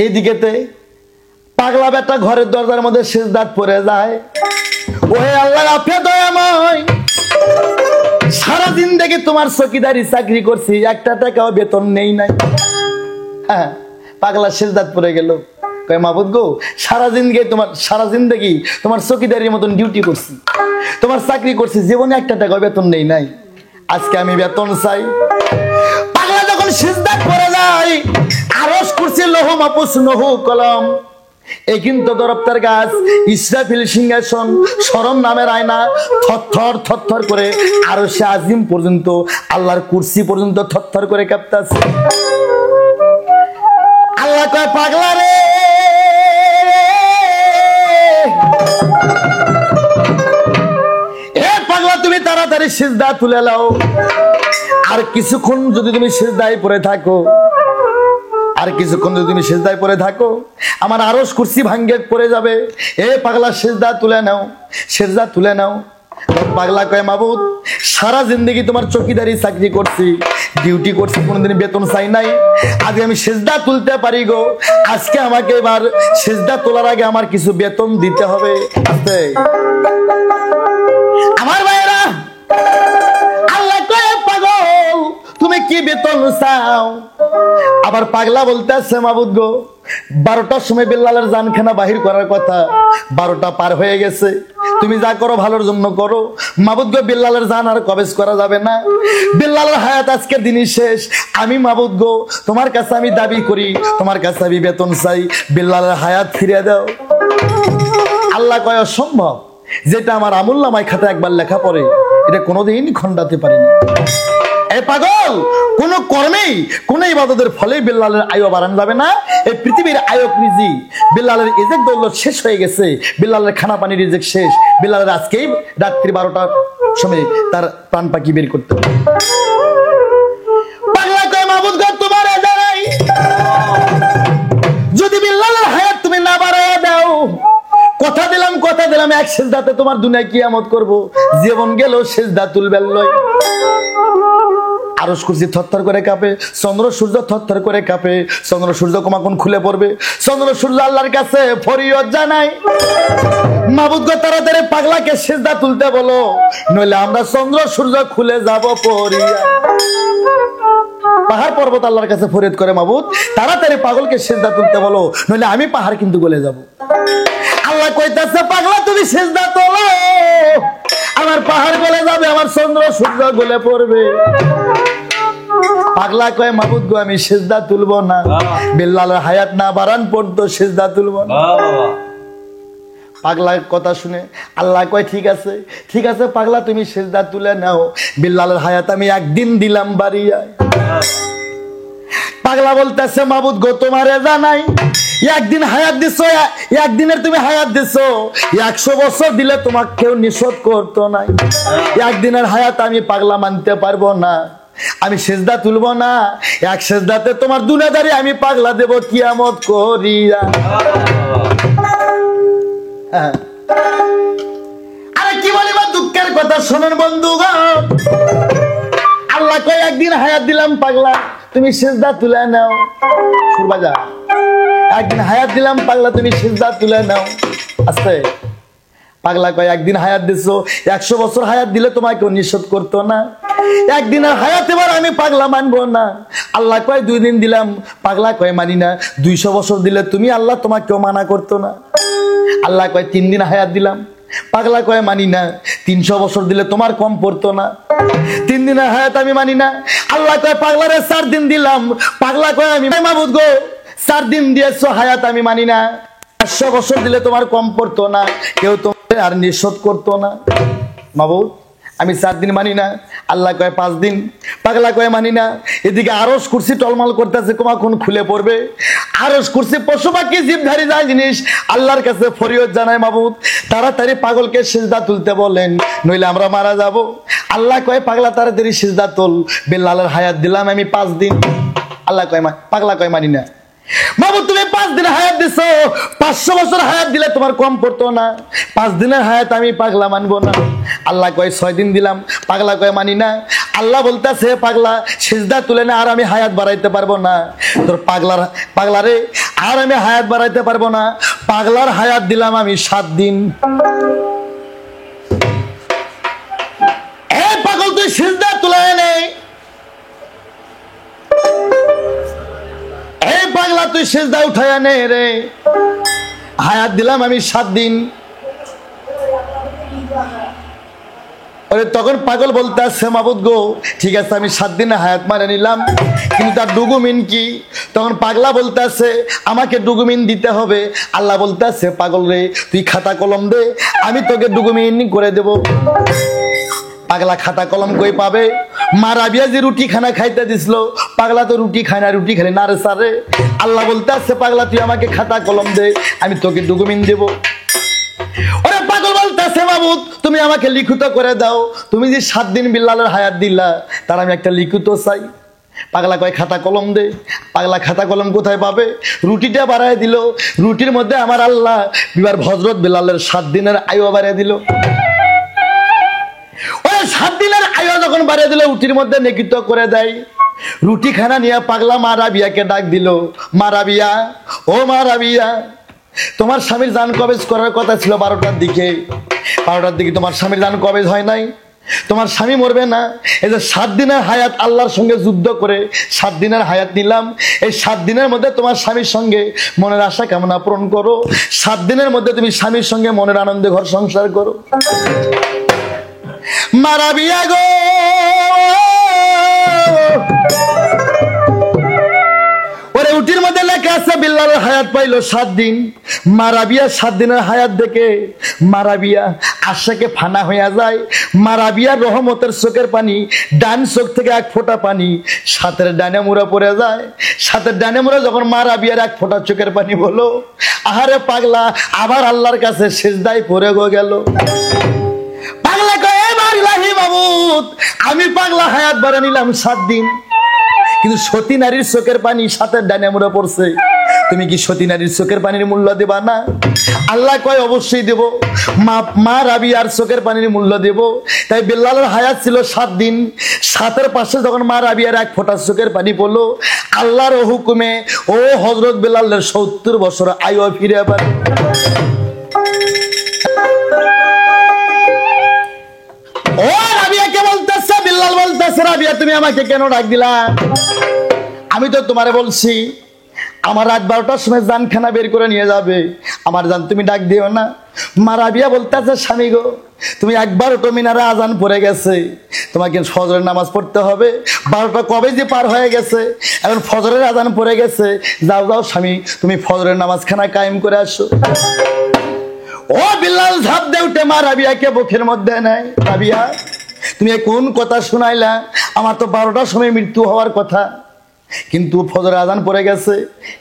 এইদিকেতে পাগলা বেটা ঘরের দরজার মধ্যে সিজদাত পড়ে যায়। ওহে আল্লাহ আপনি দয়াময়, সারা জিন্দেগি তোমার চকিদারি চাকরি করছি, একটা টাকাও বেতন নেই নাই। হ্যাঁ, পাগলা সিজদাত পড়ে গেল, কয় মাবুদ গো, সারা জিন্দেগি তোমার চকিদারির মতন ডিউটি করছি, তোমার চাকরি করছি, জীবনে একটা টাকাও বেতন নেই নাই, আজকে আমি বেতন চাই। পাগলা যখন সিজদাত পড়ে যায়, আরশ কুরসি লৌহ মাহফুজ নহু কলম, এই কিন্তু দরপ্তার গাছ, ইসরাফিল সিংহাসন, শরম নামের আয়না থরথর থরথর করে আরশে আজিম পর্যন্ত, আল্লাহর কুরসি পর্যন্ত থরথর করে কাঁপতাছে। আল্লাহ কয় পাগলা রে, এ পাগলা তুমি তাড়াতাড়ি সিজদা তুলে নাও। আর কিছুক্ষণ যদি তুমি সিজদায় পড়ে থাকো, আর কিছুক্ষণ যদি তুমি সিজদায় পড়ে থাকো, আমার আরশ কুরসি ভাঙ্গে পড়ে যাবে। এ পাগলা সিজদা তুলে নাও, সিজদা তুলে নাও। পাগলা কয় মাবুদ, সারা জিন্দেগি তোমার চকিদারি চাকরি করছি, ডিউটি করছি, কোনোদিন বেতন চাই নাই, আজ আমি সিজদা তুলতে পারি গো, আজকে আমাকে এবার সিজদা তোলার আগে আমার কিছু বেতন দিতে হবে। আস্তে আমার ভাইরা, আল্লাহ কয় পাগল তুমি কি বেতন চাও? আবার পাগলা বলতেছে মাবুদ গো, 12টার সময় বিল্লালের জানখানা বাহির করার কথা, 12টা পার হয়ে গেছে, তুমি যা করো ভালোর জন্য করো। মাবুদ গো, বিল্লালের জান আর কবেজ করা যাবে না, বিল্লালের হায়াত আজকের দিনই শেষ। আমি মাবুদ গো তোমার কাছে আমি দাবি করি, তোমার কাছে আমি বেতন চাই, বিল্লালের হায়াত ফিরিয়ে দাও। আল্লাহ কয় অসম্ভব, যেটা আমার আমুলনামায় খাতা একবার লেখা পড়ে এটা কোনোদিন খণ্ডাতে পারিনি। এই পাগল, কোন কর্মেই কোন ইবাদতের ফলে বিল্লালের আয়ু বাড়ানো যাবে না। এই পৃথিবীর আয়ক রিজি, বিল্লালের ইজেক দৌলত শেষ হয়ে গেছে, বিল্লালের খানা পানির রিজেক শেষ, বিল্লালের আজকেই রাত্রি 12টার সময় তার প্রাণ পাখি বের করতে হবে। পাগলা কয় মাবুদ গো তোমার জানাই, যদি বিল্লালের হায়াত তুমি না বাড়াইয়া দাও, কথা দিলাম এক সিজদাতে তোমার দুনিয়া কিয়ামত করব, জীবন গেল সিজদা তুলবেন লয়। আরশ কুরসি থরথর করে কাঁপে, চন্দ্র সূর্য থরথর করে কাঁপে, চন্দ্র সূর্য কখন খুলে পড়বে, চন্দ্র সূর্য আল্লাহর কাছে ফরিয়াদ জানাই, মাবুদ গো তাড়াতাড়ি পাগলাকে সিজদা তুলতে বলো, নইলে আমরা চন্দ্র সূর্য খুলে যাব পড়িয়া। পাহাড় পর্বত আল্লাহর কাছে ফরিয়াদ করে, মাবুদ তাড়াতাড়ি পাগলকে সিজদা তুলতে বলো, নইলে আমি পাহাড় কিন্তু গলে যাব। আল্লাহ কইতাছে পাগলা তুমি সিজদা তোলো, আমার পাহাড় গলে যাবে, আমার চন্দ্র সূর্য গলে পড়বে। পাগলা কয় মাবুদ গো আমি সিজদা তুলবো না, বিল্লালের হায়াত না বাড়ান পর্যন্ত সিজদা তুলবো না। পাগলার কথা শুনে আল্লাহ কয় ঠিক আছে পাগলা তুমি সিজদা তুলে নাও, বিল্লালের হায়াত আমি একদিন দিলাম বাড়িয়া। পাগলা বলতেছে মাবুদ গো তোমারে জানাই, একদিন হায়াত দিছো, একদিনের তুমি হায়াত দিছো, 100 বছর দিলে তোমাকে কেউ নিষেধ করতো না। একদিনের হায়াত আমি পাগলা মানতে পারবো না, আমি সিজদা তুলবো না, এক সিজদাতে তোমার দুনিয়াদারি আমি পাগলা দেব কিয়ামত করিয়া। আরে কি বলিবা দুঃখের কথা শোনেন বন্ধুগণ, আল্লাহ কয় একদিন হায়াত দিলাম পাগলা তুমি সিজদা তুলে নাও। সুরবাজা, একদিন হায়াত দিলাম পাগলা তুমি সিজদা তুলে নাও। আস্তে, পাগলা কয় একদিন হায়াত দিছো, 100 বছর হায়াত দিলে তোমাকে কেউ নিষেধ করতো না, একদিনের হায়াত এবার আমি পাগলা মানবো না। আল্লাহ কয় 2 দিন দিলাম, পাগলা কয় মানি না। 200 বছর দিলে তুমি আল্লাহ তোমাকে কেউ মানা করতো না। আল্লাহ কয় 3 দিন হায়াত দিলাম, পাগলা কয় মানি না। 300 বছর দিলে তোমার কম পড়তো না, 3 দিনের হায়াত আমি মানি না। আল্লাহ কয় পাগলারে 4 দিন দিলাম, পাগলা কয় আমি মাবুদ গো 4 দিন দিয়েছো হায়াত আমি মানি না। 100 বছর দিলে তোমার কম পড়তো না, কেউ তোমার আর নিষেধ করতো না। মাবুদ আমি 4 দিন মানি না, আল্লাহ কয় 5 দিন, পাগলা কয় মানি না। এদিকে আরশ কুরসি টলমল করতেছে, কখন খুলে পড়বে। আরশ কুরসি পশু পাখি জীবধারী যায় জিনিস, আল্লাহর কাছে ফরিয়াদ জানায়, মাবুদ তাড়াতাড়ি পাগলকে সিজদা তুলতে বলেন, নইলে আমরা মারা যাব। আল্লাহ কয় পাগলা তাড়াতাড়ি সিজদা তোল, বেলালের হায়াত দিলাম আমি 5 দিন। আল্লাহ কয় পাগলা কয় মানি না। মাবুদ তুমি 5 দিন হায়াত দিছো, 500 বছর হায়াত দিলে তোমার কম পড়তো না। 5 দিনের হায়াত আমি পাগলা মানবো না। আল্লাহ কয় 6 দিন দিলাম, পাগলা কয় মানি না। আল্লাহ বলতেছে পাগলা সিজদা তুলে না, আর আমি হায়াত বাড়াইতে পারবো না। তোর পাগলারে আর আমি হায়াত বাড়াইতে পারবো না। পাগলার হায়াত দিলাম আমি 7 দিন। এ পাগল তুই সিজদা তুলে নে, পাগলা তুই সিজদা উঠায়া নে রে, হায়াত দিলাম আমি 7 দিন। তখন পাগল বলতে আসছে, মাবুদ গো ঠিক আছে আমি 7 দিনে হায়াত মারে নিলাম, কিন্তু তার ডকুমেন্ট কি? তখন পাগলা বলতে আছে আমাকে ডকুমেন্ট দিতে হবে। আল্লাহ বলতে আছে পাগল রে তুই খাতা কলম দে, আমি তোকে ডকুমেন্ট করে দেব। পাগলা খাতা কলম কই পাবে? মা রাবিয়া যে রুটি খানা খাইতে দিছিল, পাগলা তো রুটি খায় না, রুটি খালি না রে সারে। আল্লাহ বলতে আছে পাগলা তুই আমাকে খাতা কলম দে, আমি তোকে ডকুমেন্ট দেব। ওরে পাগল বলতেছে মাবুদ তুমি আমাকে লিখিত করে দাও, তুমি যে 7 দিন বিল্লালের হায়াত দিলা তার আমি একটা লিখিত চাই। পাগলা কয় খাতা কলম দে। পাগলা খাতা কলম কোথায় পাবে? রুটিটা বাড়ায় দিল, রুটির মধ্যে আমার আল্লাহ বিবার হযরত বিল্লালের 7 দিনের আয়ু বাড়ায় দিল। 7 দিনের আয়ু যখন বাড়িয়ে দিল, রুটির মধ্যে লিখিত করে দেয়। রুটি খানা নিয়ে পাগলা মা রাবিয়াকে ডাক দিল, মা রাবিয়া, ও মা রাবিয়া, তোমার স্বামীর জান কবেজ করার কথা ছিল 12টার দিকে। 12টার দিকে তোমার স্বামীর জান কবেজ হয় নাই, তোমার স্বামী মরবে না। এই যে 7 দিনের হায়াত আল্লাহর সঙ্গে যুদ্ধ করে 7 দিনের হায়াত নিলাম, এই 7 দিনের মধ্যে তোমার স্বামীর সঙ্গে মনের আশা কামনা পূরণ করো। 7 দিনের মধ্যে তুমি স্বামীর সঙ্গে মনের আনন্দে ঘর সংসার করো। মা রাবিয়া গো, ওরে উটির মধ্যে লেখা আছে বিল্লালের হায়াত পাইলো 7 দিন। মা রাবিয়া 7 দিনের হায়াত দেখে মা রাবিয়া আশাকে ফানা হইয়া যায়। মা রাবিয়ার রহমতের চোখের পানি, ডান চোখ থেকে 1 ফোঁটা পানি সাথের ডানে মুড়া পড়ে যায়। সাথের ডানে মুড়া যখন মা রাবিয়ার 1 ফোঁটা চোখের পানি বলো, আহারে পাগলা আবার আল্লাহর কাছে সিজদায় পড়ে গেল। পাগলা কয় এবার ইলাহি মাবুদ আমি পাগলা হায়াত বাড়া নিলাম 7 দিন, কিন্তু সতী নারীর চোখের পানি সাথে ডানে মুড়ে পড়ছে, তুমি কি সতী নারীর চোখের পানির মূল্য দেবা না? আল্লাহ কয় অবশ্যই দেব। মা রাবিয়ার চোখের পানির মূল্য দেব। তাই বিল্লালের হায়াত ছিল 7 দিন। 7-এর পাশে যখন মা রাবিয়ার 1 ফোঁটা চোখের পানি পড়লো, আল্লাহর হুকুমে ও হযরত বিল্লালের 70 বছর আয়ু ফিরে পারে। ও রাবিয়াকে বলতেছে, বিল্লাল বলতেছে রাবিয়া তুমি আমাকে কেন ডাক দিলা? আমি তো তোমারে বলছি আমার রাত 12টার সময় জানখানা বের করে নিয়ে যাবে, আমার জান তুমি ডাক দিও না। মা রাবিয়া বলতেছে স্বামী গো তুমি একবার ওটো মিনারে আজান পড়ে গেছে, তোমাকে ফজরের নামাজ পড়তে হবে। 12টা কবে যে পার হয়ে গেছে, এখন ফজরের আজান পড়ে গেছে, যাও যাও স্বামী তুমি ফজরের নামাজখানা কায়েম করে আসো। ও বিল্লাল ঝাঁপ দিয়ে উঠে মা রাবিয়াকে বুকের মধ্যে নেয়। রাবিয়া তুমি কোন কথা শুনাইলা? আমার তো 12টার সময় মৃত্যু হওয়ার কথা, কিন্তু ফজরের আজান পড়ে গেছে,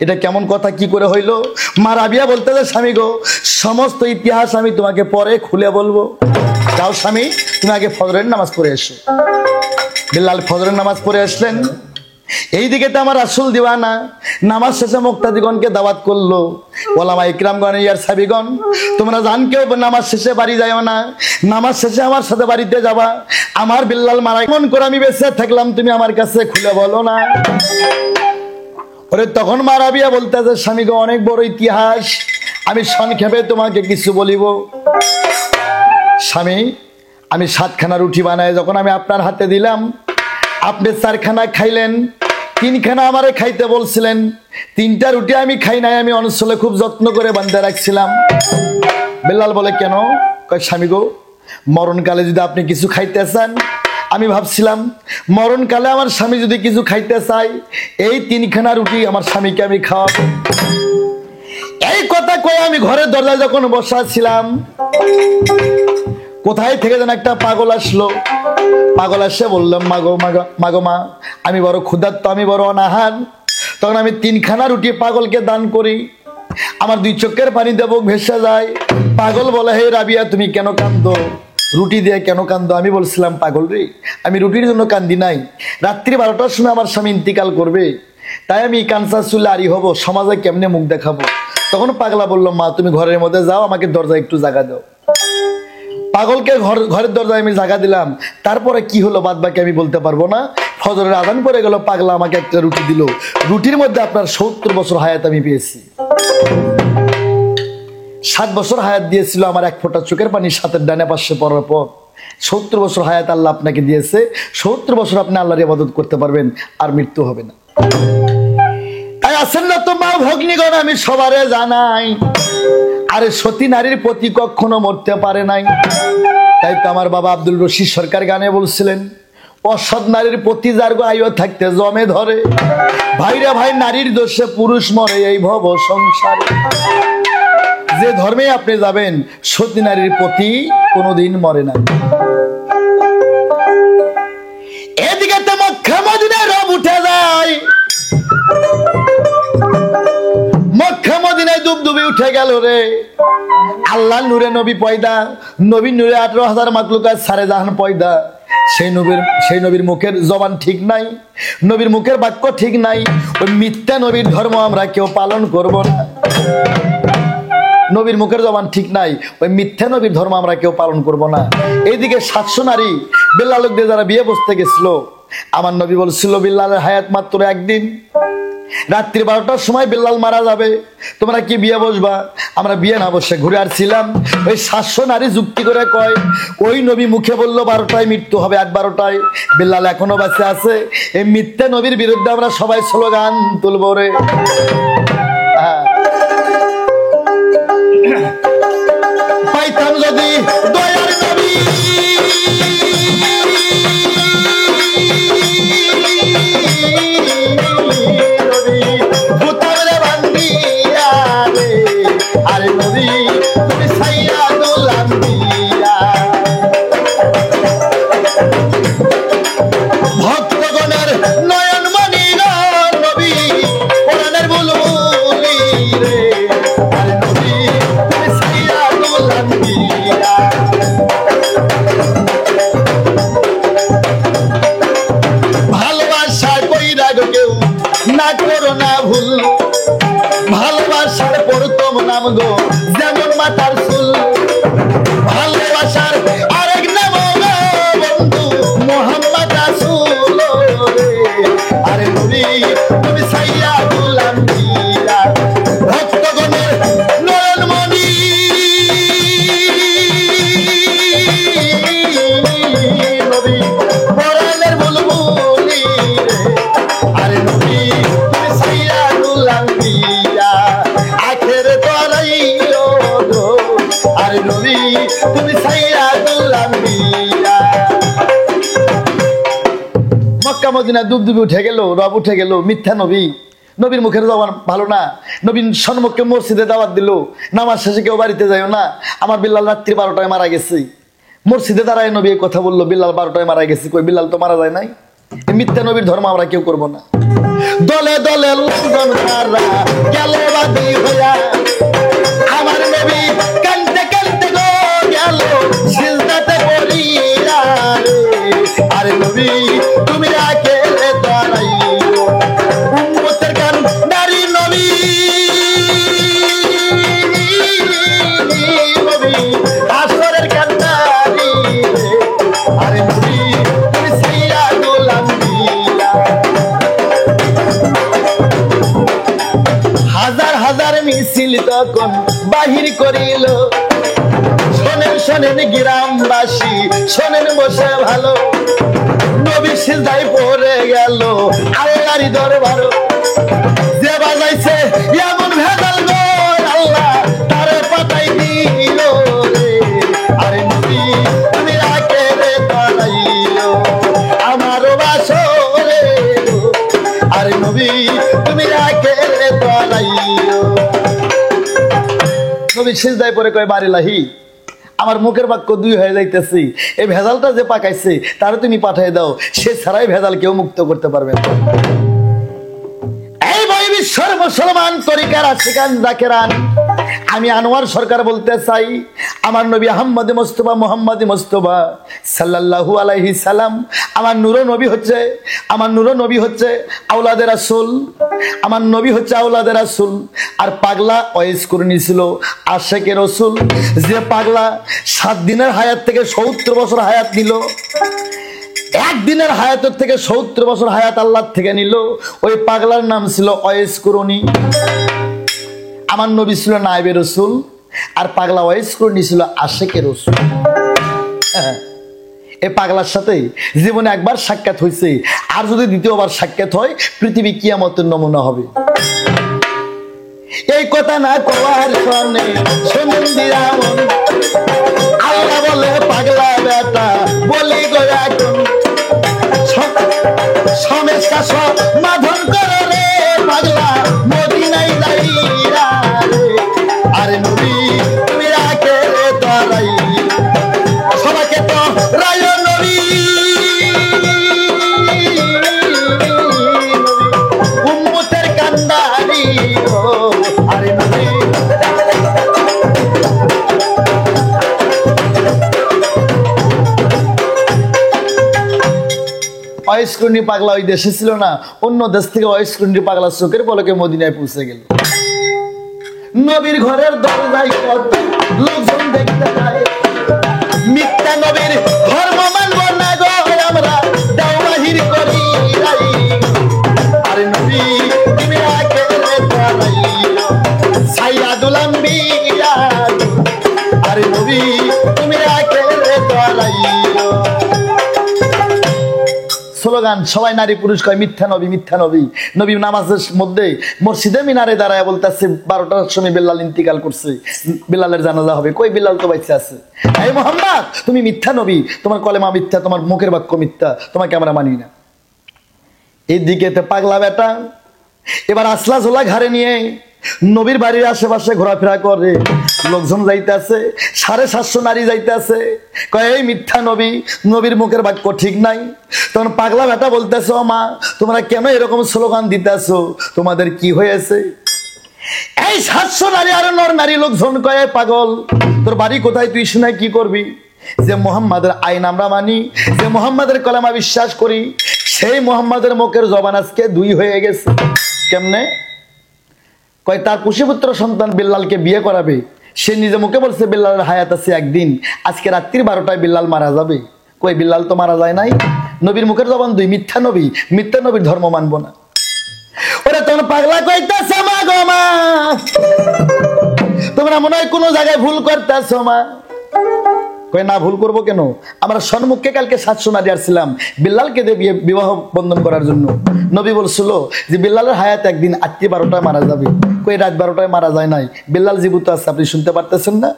এটা কেমন কথা, কি করে হইলো? মা রাবিয়া বলতেছে স্বামী গো সমস্ত ইতিহাস আমি তোমাকে পরে খুলে বলবো, যাও স্বামী তুমি আগে ফজরের নামাজ পড়ে এসো। বিল্লাল ফজরের নামাজ পড়ে আসলেন। এইদিকে তো আমার রাসূল দিওয়ানা নামাজ শেষে মুক্তাদিগণকে দাওয়াত করলো, ওলামা ইকরামগণ ইয়ার সাহাবীগণ তোমরা জান কেউ নামাজ শেষে বাড়ি যাও না, নামাজ শেষে আমার সাথে বাড়িতে যাবা। আমার বিল্লাল মারা মন করে আমি বেঁচে থাকলাম, তুমি আমার কাছে খুলে বলো না। ওরে তখন মা রাবিয়া বলতেছে স্বামী গো অনেক বড় ইতিহাস, আমি সংক্ষেপে তোমাকে কিছু বলিব। স্বামী আমি 7খানা রুটি বানায় যখন আমি আপনার হাতে দিলাম, আপনি 4খানা খাইলেন, 3খানা আমারে খাইতে বলছিলেন, 3টা রুটি আমি খাই নাই, আমি অনশলে খুব যত্ন করে বাঁধতে রাখছিলাম। বিল্লাল বলে কেন? কয় স্বামী গো মরণকালে যদি আপনি কিছু খাইতে চান, আমি ভাবছিলাম মরণকালে আমার স্বামী যদি কিছু খাইতে চাই, এই 3খানা রুটি আমার স্বামীকে আমি খাওয়াবো। এই কথা কয়ে আমি ঘরের দরজায় যখন বসা ছিলাম, কোথায় থেকে যেন একটা পাগল আসলো। পাগল আসে বললাম, মাগো মা, আমি বড় ক্ষুধার্ত, আমি বড় অনাহার। তখন আমি 3খানা রুটি পাগলকে দান করি, আমার 2 চোখের পানি দেবো ভেসে যায়। পাগল বলে, হে রাবিয়া, তুমি কেন কান্দো? রুটি দিয়ে কেন কান্দো? আমি বলছিলাম, পাগল রে, আমি রুটির জন্য কান্দি নাই, রাত্রি 12টার সময় আমার স্বামী ইন্তিকাল করবে, তাই আমি কানসা চুলে আড়ি হব, সমাজে কেমনে মুখ দেখাবো। তখন পাগলা বলল, মা তুমি ঘরের মধ্যে যাও, আমাকে দরজায় একটু জায়গা দাও। পাগলকে ঘরের দরজায় আমি জায়গা দিলাম। তারপরে কি হলো বাদ বাকি আমি বলতে পারবো না। ফজরের আজান পড়ে গেল, পাগলা আমাকে একটা রুটি দিল। রুটির মধ্যে আপনার 70 বছর হায়াত আমি পেয়েছি। 7 বছর হায়াত দিয়েছিল আমার 1 ফোঁটা চোখের পানি সাথের ডানে পাশে পড়ার পর। 70 বছর হায়াত আল্লাহ আপনাকে দিয়েছে। 70 বছর আপনি আল্লাহর ইবাদত করতে পারবেন, আর মৃত্যু হবে না। তাই আছেন না তো মা ভগ্নীগণ, আমি সবারে জানাই, আরে সতী নারীর প্রতি কখনো মরতে পারে নাই। তাই তো আমার বাবা আব্দুল রশিদ সরকার গানে বলছিলেন, অসৎ নারীর প্রতি যার গো আয়ু থাকতে জমে ধরে, ভাইরা ভাই নারীর দোষে পুরুষ মরে এই ভব সংসারে। যে ধর্মে আপনি যাবেন, সতী নারীর প্রতি কোনোদিন মরে না। এদিকে তো মক্কা মদিনায় রব উঠে যায়, মক্কা মদিনায় দুবদুবি উঠে গেল রে। আল্লাহ নূরে নবী পয়দা, নবীর নূরে 18,000 মাখলুকাত সারে জাহান পয়দা। সেই নবীর মুখের জবান ঠিক নাই, নবীর মুখের বাক্য ঠিক নাই। ওই মিথ্যা নবীর ধর্ম আমরা কেউ পালন করব না। নবীর মুখের জবান ঠিক নাই, ওই মিথ্যা নবীর ধর্ম আমরা কেউ পালন করব না। এইদিকে 700 নারী বিল্লাল দিয়ে যারা বিয়ে বসতে গেছিল, আমার নবী বলছিল বিল্লালের হায়াত মাত্র 1 দিন, রাত্রি 12টার সময় বিল্লাল মারা যাবে, তোমরা কি বিয়ে বসবা? আমরা বিয়ে না বসে ঘুরে আসছিলাম। ওই 700 নারী যুক্তি করে কয়, ওই নবী মুখে বললো 12টায় মৃত্যু হবে, 12টায় বিল্লাল এখনো বেঁচে আছে। এই মিথ্যা নবীর বিরুদ্ধে আমরা সবাই স্লোগান তুলব রে। পাইতাম যদি দয়ার নবী, আরে নবী তুমি সাইয়্যিদুল আম্বিয়া। ভক্তগণের নয়নমণি নবী, কোরআনের বুলবুলি রে, আরে নবী তুমি সাইয়্যিদুল আম্বিয়া। ভালোবাসায় কইরা গো কেউ না করো না ভুল, ভালোবাসার প্রথম নাম গো যেমন মাতার চুল, ভালোবাসার আরেক নাম গো বন্ধু মোহাম্মদ রাসূল রে। আরে নবী তুমি সাইয়্যিদুল আম্বিয়া। ভক্তগণের নয়নমণি নবী, কোরআনের বুলবুলি রে, আরে নবী তুমি সাইয়্যিদুল আম্বিয়া। আখেরে তোরাইও গো, আরে নবী তুমি সাইয়্যিদুল আম্বিয়া। মক্কা মদিনা দুবদুবি উঠে গেল, রব উঠে গেল, মিথ্যা নবী, নবীর মুখের জবান ভালো না। নবীন সম্মুখে মসজিদে দাওয়াত দিল, নামাজ শেষে কেউ বাড়িতে যাও না, আমার বিল্লাল রাত্রি 12টায় মারা গেছে। মসজিদে দাঁড়ায় নবী কথা বললো, বিল্লাল 12টায় মারা গেছে। কই বিল্লাল তো মারা যায় নাই। মিথ্যা নবীর ধর্ম আমরা কেউ করব না। দলে দলে লোকজন তারা গেল বাদী হইয়া, আমার নবী কানতে কানতে গো গেল সিজদাতে পড়িয়া রে। আরে নবী তুমি আকেলে দাঁড়াইও, উম্মতের কান নারী নবী, নবী আসরের কান্নারি রে। আরে নবী তুমি সাইয়্যিদুল আম্বিয়া। হাজার হাজার মিছিল তখন বাহির করিল, শোনেন শোনেন গ্রামবাসী, শোনেন বসে ভালো, নবী সিজদায় পড়ে গেল আল্লাহর দরবার। যে বাজাইছে এমন ভেজাল গো আল্লাহ তারে পাঠাই দিল রে। আরে নবী তুমি আকেরে দাঁড়াইও, আমারও বাসরে। আরে নবী তুমি আকেরে দাঁড়াইও। নবী সিজদায় পড়ে কয় বারিলাহি, আমার মুখের বাক্য দুই হয়ে যাইতেছি, এই ভেজালটা যে পাকাইছে তারে তুমি পাঠিয়ে দাও, সে ছাড়াই ভেজাল কেউ মুক্ত করতে পারবে না। এই বই বিশ্বর মুসলমান তরিকার আশিকান জাকেরান, আমি আনোয়ার সরকার বলতে চাই, আমার নবী আহমদ মুস্তফা মুহাম্মদ মুস্তফা সাল্লাল্লাহু আলাইহি সাল্লাম আমার নূর নবী হচ্ছে আওলাদের রাসূল, আমার নবী হচ্ছে আওলাদের রাসূল। আর পাগলা ওয়াইস করে নিয়েছিল আশেকের রাসূল, যে পাগলা 7 দিনের হায়াত থেকে 70 বছর হায়াত নিল, একদিনের হায়াতের থেকে 70 বছর হায়াত আল্লাহ থেকে নিল, ওই পাগলার নাম ছিল ওয়াইস কুরনি। আমার নবী ছিল নায়েবে রাসূল, আর পাগলা ওয়াইস কুরনি ছিল আশেকের রাসূল। এই পাগলার সাথে জীবনে একবার সাক্ষাৎ হয়েছে, আর যদি দ্বিতীয়বার সাক্ষাৎ হয় পৃথিবী কিয়ামতের নমুনা হবে। এই কথা না কওয়ার কারণে শুনুন দিরামন, আল্লাহ বলে পাগলা বেটা বলি গো এখন সমস্যা সমাধান করে রে পাগলা মদিনায় যাইরা রে। আরে নবী তুমি রাখে রে তোরাই সবাইকে তো রায় নবী উম্মতের কান্দারি ও। আরে নবী ওয়াইসকুন্ডি পাগলা ওই দেশে ছিল না, অন্য দেশ থেকে ওয়াইসকুন্ডি পাগলা চোখের পলকে মদিনায় পৌঁছে গেল। নবীর ঘরের দরজায় কত লোকজন দেখতে যায়, মিথ্যা নবীর ধর্ম মানব না গো আমরা, দাও বাহির করি রাই। আরে নবী তুমি রাখে রে তোরাই সাইয়্যিদুল আম্বিয়া, আরে নবী তুমি রাখে রে তোরাই। স্লোগান সবাই নারী পুরুষ কয় মিথ্যা নবী মিথ্যা নবী। নবী নামাজের মধ্যে মসজিদে মিনারে দাঁড়ায় বলতেছে 12টার সময় বেলাল ইন্তিকাল করছে, বেলালের জানাজা হবে, কই বেলাল তো বাইচে আছে। এই মুহাম্মদ তুমি মিথ্যা নবী, তোমার কলেমা মিথ্যা, তোমার মুখের বাক্য মিথ্যা, তোমাকে আমরা মানি না। এইদিকে পাগলা বেটা এবার আসলা ঝোলা ঘাড়ে নিয়ে নবীর বাড়ির আশেপাশে ঘোরাফেরা করে, লোকজন যাইতেছে, 750 নারী যাইতেছে, কয় এই মিথ্যা নবী, নবীর মুখের বাক্য ঠিক নাই। তখন পাগলা বেটা বলতেছ মা তোমরা কেন এরকম স্লোগান দিতেছো, তোমাদের কি হয়েছে? এই 700 নারী আর নর নারী লোকজন কয় পাগল তোর বাড়ি কোথায়, তুই শুনে কি করবি? যে মুহাম্মাদের আইন আমরা মানি, যে মুহাম্মাদের কলেমা বিশ্বাস করি, সেই মুহাম্মাদের মুখের জবান আজকে 2 হয়ে গেছে। কেমনে? কয় তার পুষ্যপুত্র সন্তান বিল্লালকে বিয়ে করাবে, সে নিজে মুখে বলছে বিল্লালের হায়াত আছে একদিন, আজকে রাত্রি 12টায় বিল্লাল মারা যাবে। কই বিল্লাল তো মারা যায় নাই, নবীর মুখের জবান 2, মিথ্যা নবী, মিথ্যা নবীর ধর্ম মানবো না। ওরে তখন পাগলা কইতাছে মা গো মা তোমরা মনে হয় কোনো জায়গায় ভুল করতেছো মা। কই না ভুল করবো কেন, আমরা সম্মুখে কালকে 700 নারী আসছিলাম বিল্লালকে দিয়ে বিবাহ বন্ধন করার জন্য। নবী বলছিল যে বিল্লালের হায়াত একদিন রাত্রি 12টায় মারা যাবে। কই রাত 12টায় মারা যায় নাই, বিল্লাল জীবিত আছে, আপনি শুনতে পারতেছেন না?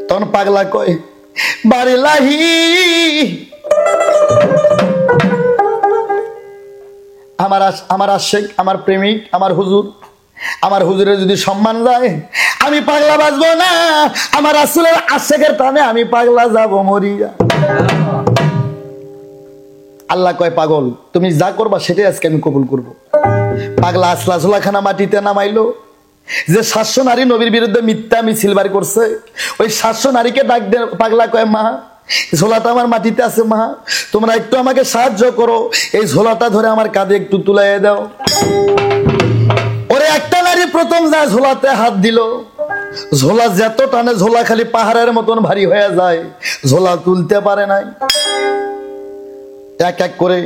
তখন পাগলা কয় বারিলাহি আমার আশেক, আমার প্রেমিক, আমার হুজুরের যদি সম্মান যায় আমি পাগলা বাঁচবো না, আমার রাসূলের আশেকের টানে আমি পাগলা যাব মরিয়া। আল্লাহ কয় পাগল তুমি যা করবা সেটাই আজকে আমি কবুল করব। পাগলা আসলা ঝোলাখানা মাটিতে নামাইলো, যে 700 নারী নবীর বিরুদ্ধে মিথ্যা মিছিল বার করছে, ওই 700 নারীকে ডাক দে। পাগলা কয় মা ঝোলাটা আমার মাটিতে আছে, মা তোমরা একটু আমাকে সাহায্য করো, এই ঝোলাটা ধরে আমার কাঁধে একটু তুলাইয়ে দাও। ওরে একটা নারী প্রথম যা ঝোলাতে হাত দিল, ঝোলা যত টানে ঝোলা খালি পাহাড়ের মতন ভারী হয়ে যায়, ঝোলা তুলতে পারে নাই। এক এক করে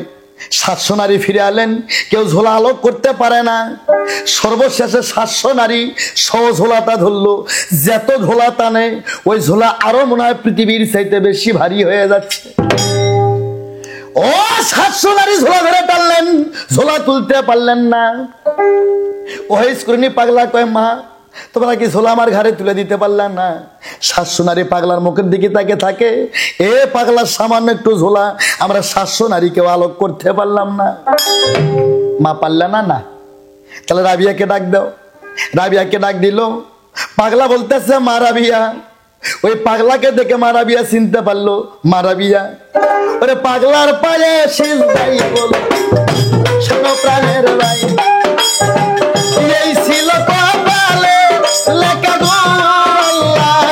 700 নারী ফিরে আলেন, কেউ ঝোলা আলোক করতে পারে না। সর্বশেষে 700 নারী সহ ঝোলাটা ধরলো, যত ঝোলা টানে ওই ঝোলা আরো মনে হয় পৃথিবীর চাইতে বেশি ভারী হয়ে যাচ্ছে। ও 700 নারী ঝোলা ধরে টানলেন, ঝোলা তুলতে পারলেন না। ওই স্কুরনি পাগলা কয় মা তোমরা কি ঝোলা আমার ঘাড়ে তুলে দিতে পারলাম না? 700 নারী পাগলার মুখের দিকে তাকে থাকে, এ পাগলার সামান্য একটু ঝোলা আমরা 700 নারীকেও আলোক করতে পারলাম না। মা পারলে না? না, তাহলে রাবিয়াকে ডাক দাও। রাবিয়াকে ডাক দিল। পাগলা বলতেছে মা রাবিয়া ওই পাগলাকে দেখে মারাবিয়া চিনতে পারলো। মারাবিয়া ওরে পাগলার পায়ে সিজদাই বলো শোনো প্রাণের ভাই, এই ছিল কপালে লেখা গো আল্লাহ,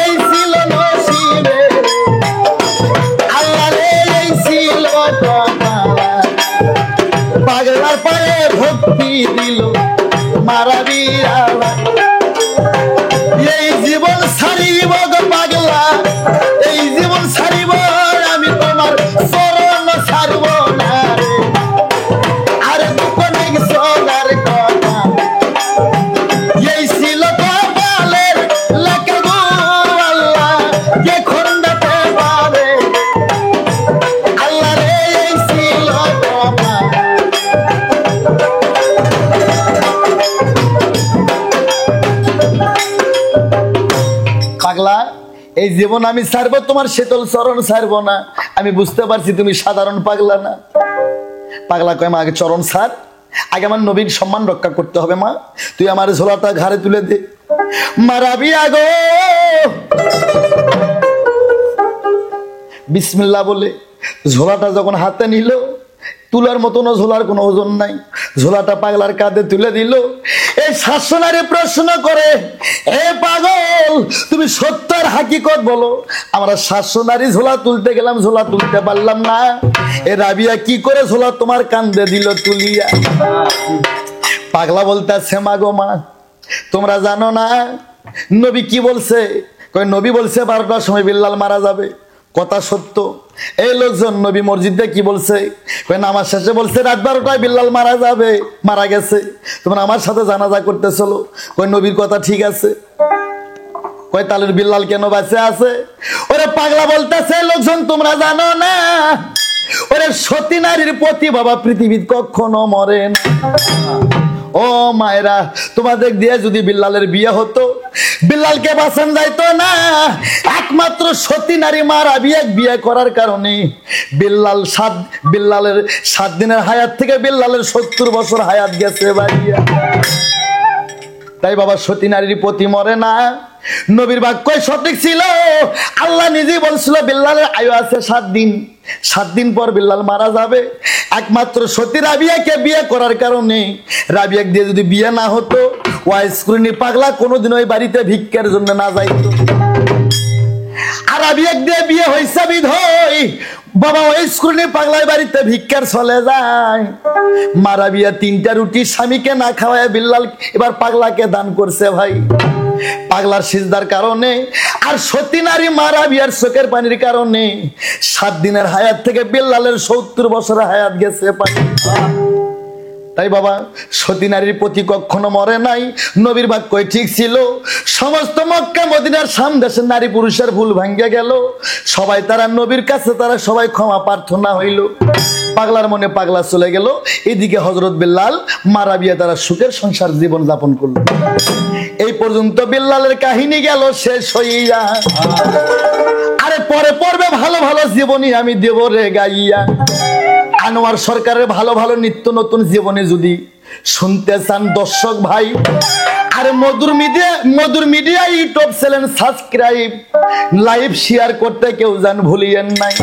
এই ছিল নসিবে আল্লাহ রে, এই ছিল কপালে। পাগলার পায়ে ভক্তি দিল মারাবিয়া, এই জীবন ছাড়িব গো পাগলা, এই জীবন ছাড়িব আমি তোমার চরণ ছাড়ব না রে। আরে দুঃখ নেই সোনার কথা, এই ছিল কপালের লেখা গো আল্লাহ, কে খন্ডাতে পারে আল্লাহ রে, এই ছিল কপাল। পাগলা এই জীবন আমি ছাড়বো, তোমার শীতল চরণ ছাড়বো না। আমি বুঝতে পারছি তুমি সাধারণ পাগলা না। পাগলা কয় মা আগে চরণ ছাড়, আগে আমার নবীর সম্মান রক্ষা করতে হবে। মা তুই আমার ঝোলাটা ঘাড়ে তুলে দে। মারাবিয়া গো বিসমিল্লাহ বলে ঝোলাটা যখন হাতে নিল, তুলার মতনও ঝোলার কোনো ওজন নাই, ঝোলাটা পাগলার কাঁধে তুলে দিল। এই শাসনারে প্রশ্ন করে, এ পাগল তুমি সত্যের হাকিকত বলো, আমরা শাসনারি ঝোলা তুলতে গেলাম, ঝোলা তুলতে পারলাম না। এ রাবিয়া কি করে ঝোলা তোমার কাঁধে দিল তুলিয়া? পাগলা বলতেছে মা গো মা তোমরা জানো না নবী কি বলছে? কয় নবী বলছে 12টার সময় বিল্লাল মারা যাবে। কথা সত্য। এই লোকজন নবী মসজিদে কি বলছে? কয় নামাজ শেষে বলছে রাত 12টায় বিল্লাল মারা যাবে, মারা গেছে, তোমরা আমার সাথে জানাজা করতে চলো। কয় নবীর কথা ঠিক আছে। কয় তালের বিল্লাল কেন বেঁচে আছে? ওরে পাগলা বলতেছে লোকজন তোমরা জানো না, ওরে সতী নারীর প্রতি বাবা পৃথিবীর কখনো মরে না। ও মায়েরা তোমাদের দিয়ে যদি বিল্লালের বিয়ে হতো, বিল্লালকে বাঁচান যাইতো না। একমাত্র সতী নারী মারাবিয়া বিয়ে করার কারণে বিল্লালের 7 দিনের হায়াত থেকে বিল্লালের 70 বছর হায়াত গেছে বাড়িয়া। তাই বাবা সতী নারীর প্রতি মরে না। নবীর বাক্যই সঠিক ছিল। আল্লাহ নিজেই বলছিল বিল্লালের আয়ু আছে 7 দিন, 7 দিন পর বিল্লাল মারা যাবে। একমাত্র সতী রাবিয়াকে বিয়ে করার কারণে, রাবিয়াকে দিয়ে যদি বিয়ে না হতো, ওয়াইসকুরিনি পাগলা কোনোদিন ওই বাড়িতে ভিক্ষার জন্য না যাইতো। আর রাবিয়াকে দিয়ে বিয়ে হইছে বিধই বাবা ওয়াইসকুরিনি পাগলা বাড়িতে ভিক্ষার চলে যায়। মারাবিয়া 3টা রুটি স্বামীকে না খাওয়ায় বিল্লাল এবার পাগলাকে দান করছে ভাই। পাগলার সিজদার কারণে আর সতী নারী মারাবিয়ার চোখের পানির কারণে 7 দিনের হায়াত থেকে বিল্লালের 70 বছরের হায়াত গেছে পানি। তাই বাবা সতী নারীর প্রতি কখনো মরে নাই। নবীর বাক্যই ঠিক ছিল। সমস্ত মক্কা মদিনার সামদেশের নারী পুরুষের ভুল ভাঙ্গে গেল, সবাই তারা নবীর কাছে তারা সবাই ক্ষমা প্রার্থনা হইল। পাগলার মনে পাগলা চলে গেল। এদিকে হযরত বিল্লাল মারাবিয়া তারা সুখের সংসার জীবন যাপন করলো। এই পর্যন্ত বিল্লালের কাহিনী গেল শেষ হইয়া। আরে পরে পড়বে ভালো ভালো জীবনী আমি দেব রে গাইয়া। আনোয়ার সরকারের ভালো ভালো নিত্য নতুন জীবনে যদি শুনতে চান দর্শক ভাই, আরে মধুর media YouTube channel subscribe, live share করতে কেউ যেন ভুলিয়েন নাই।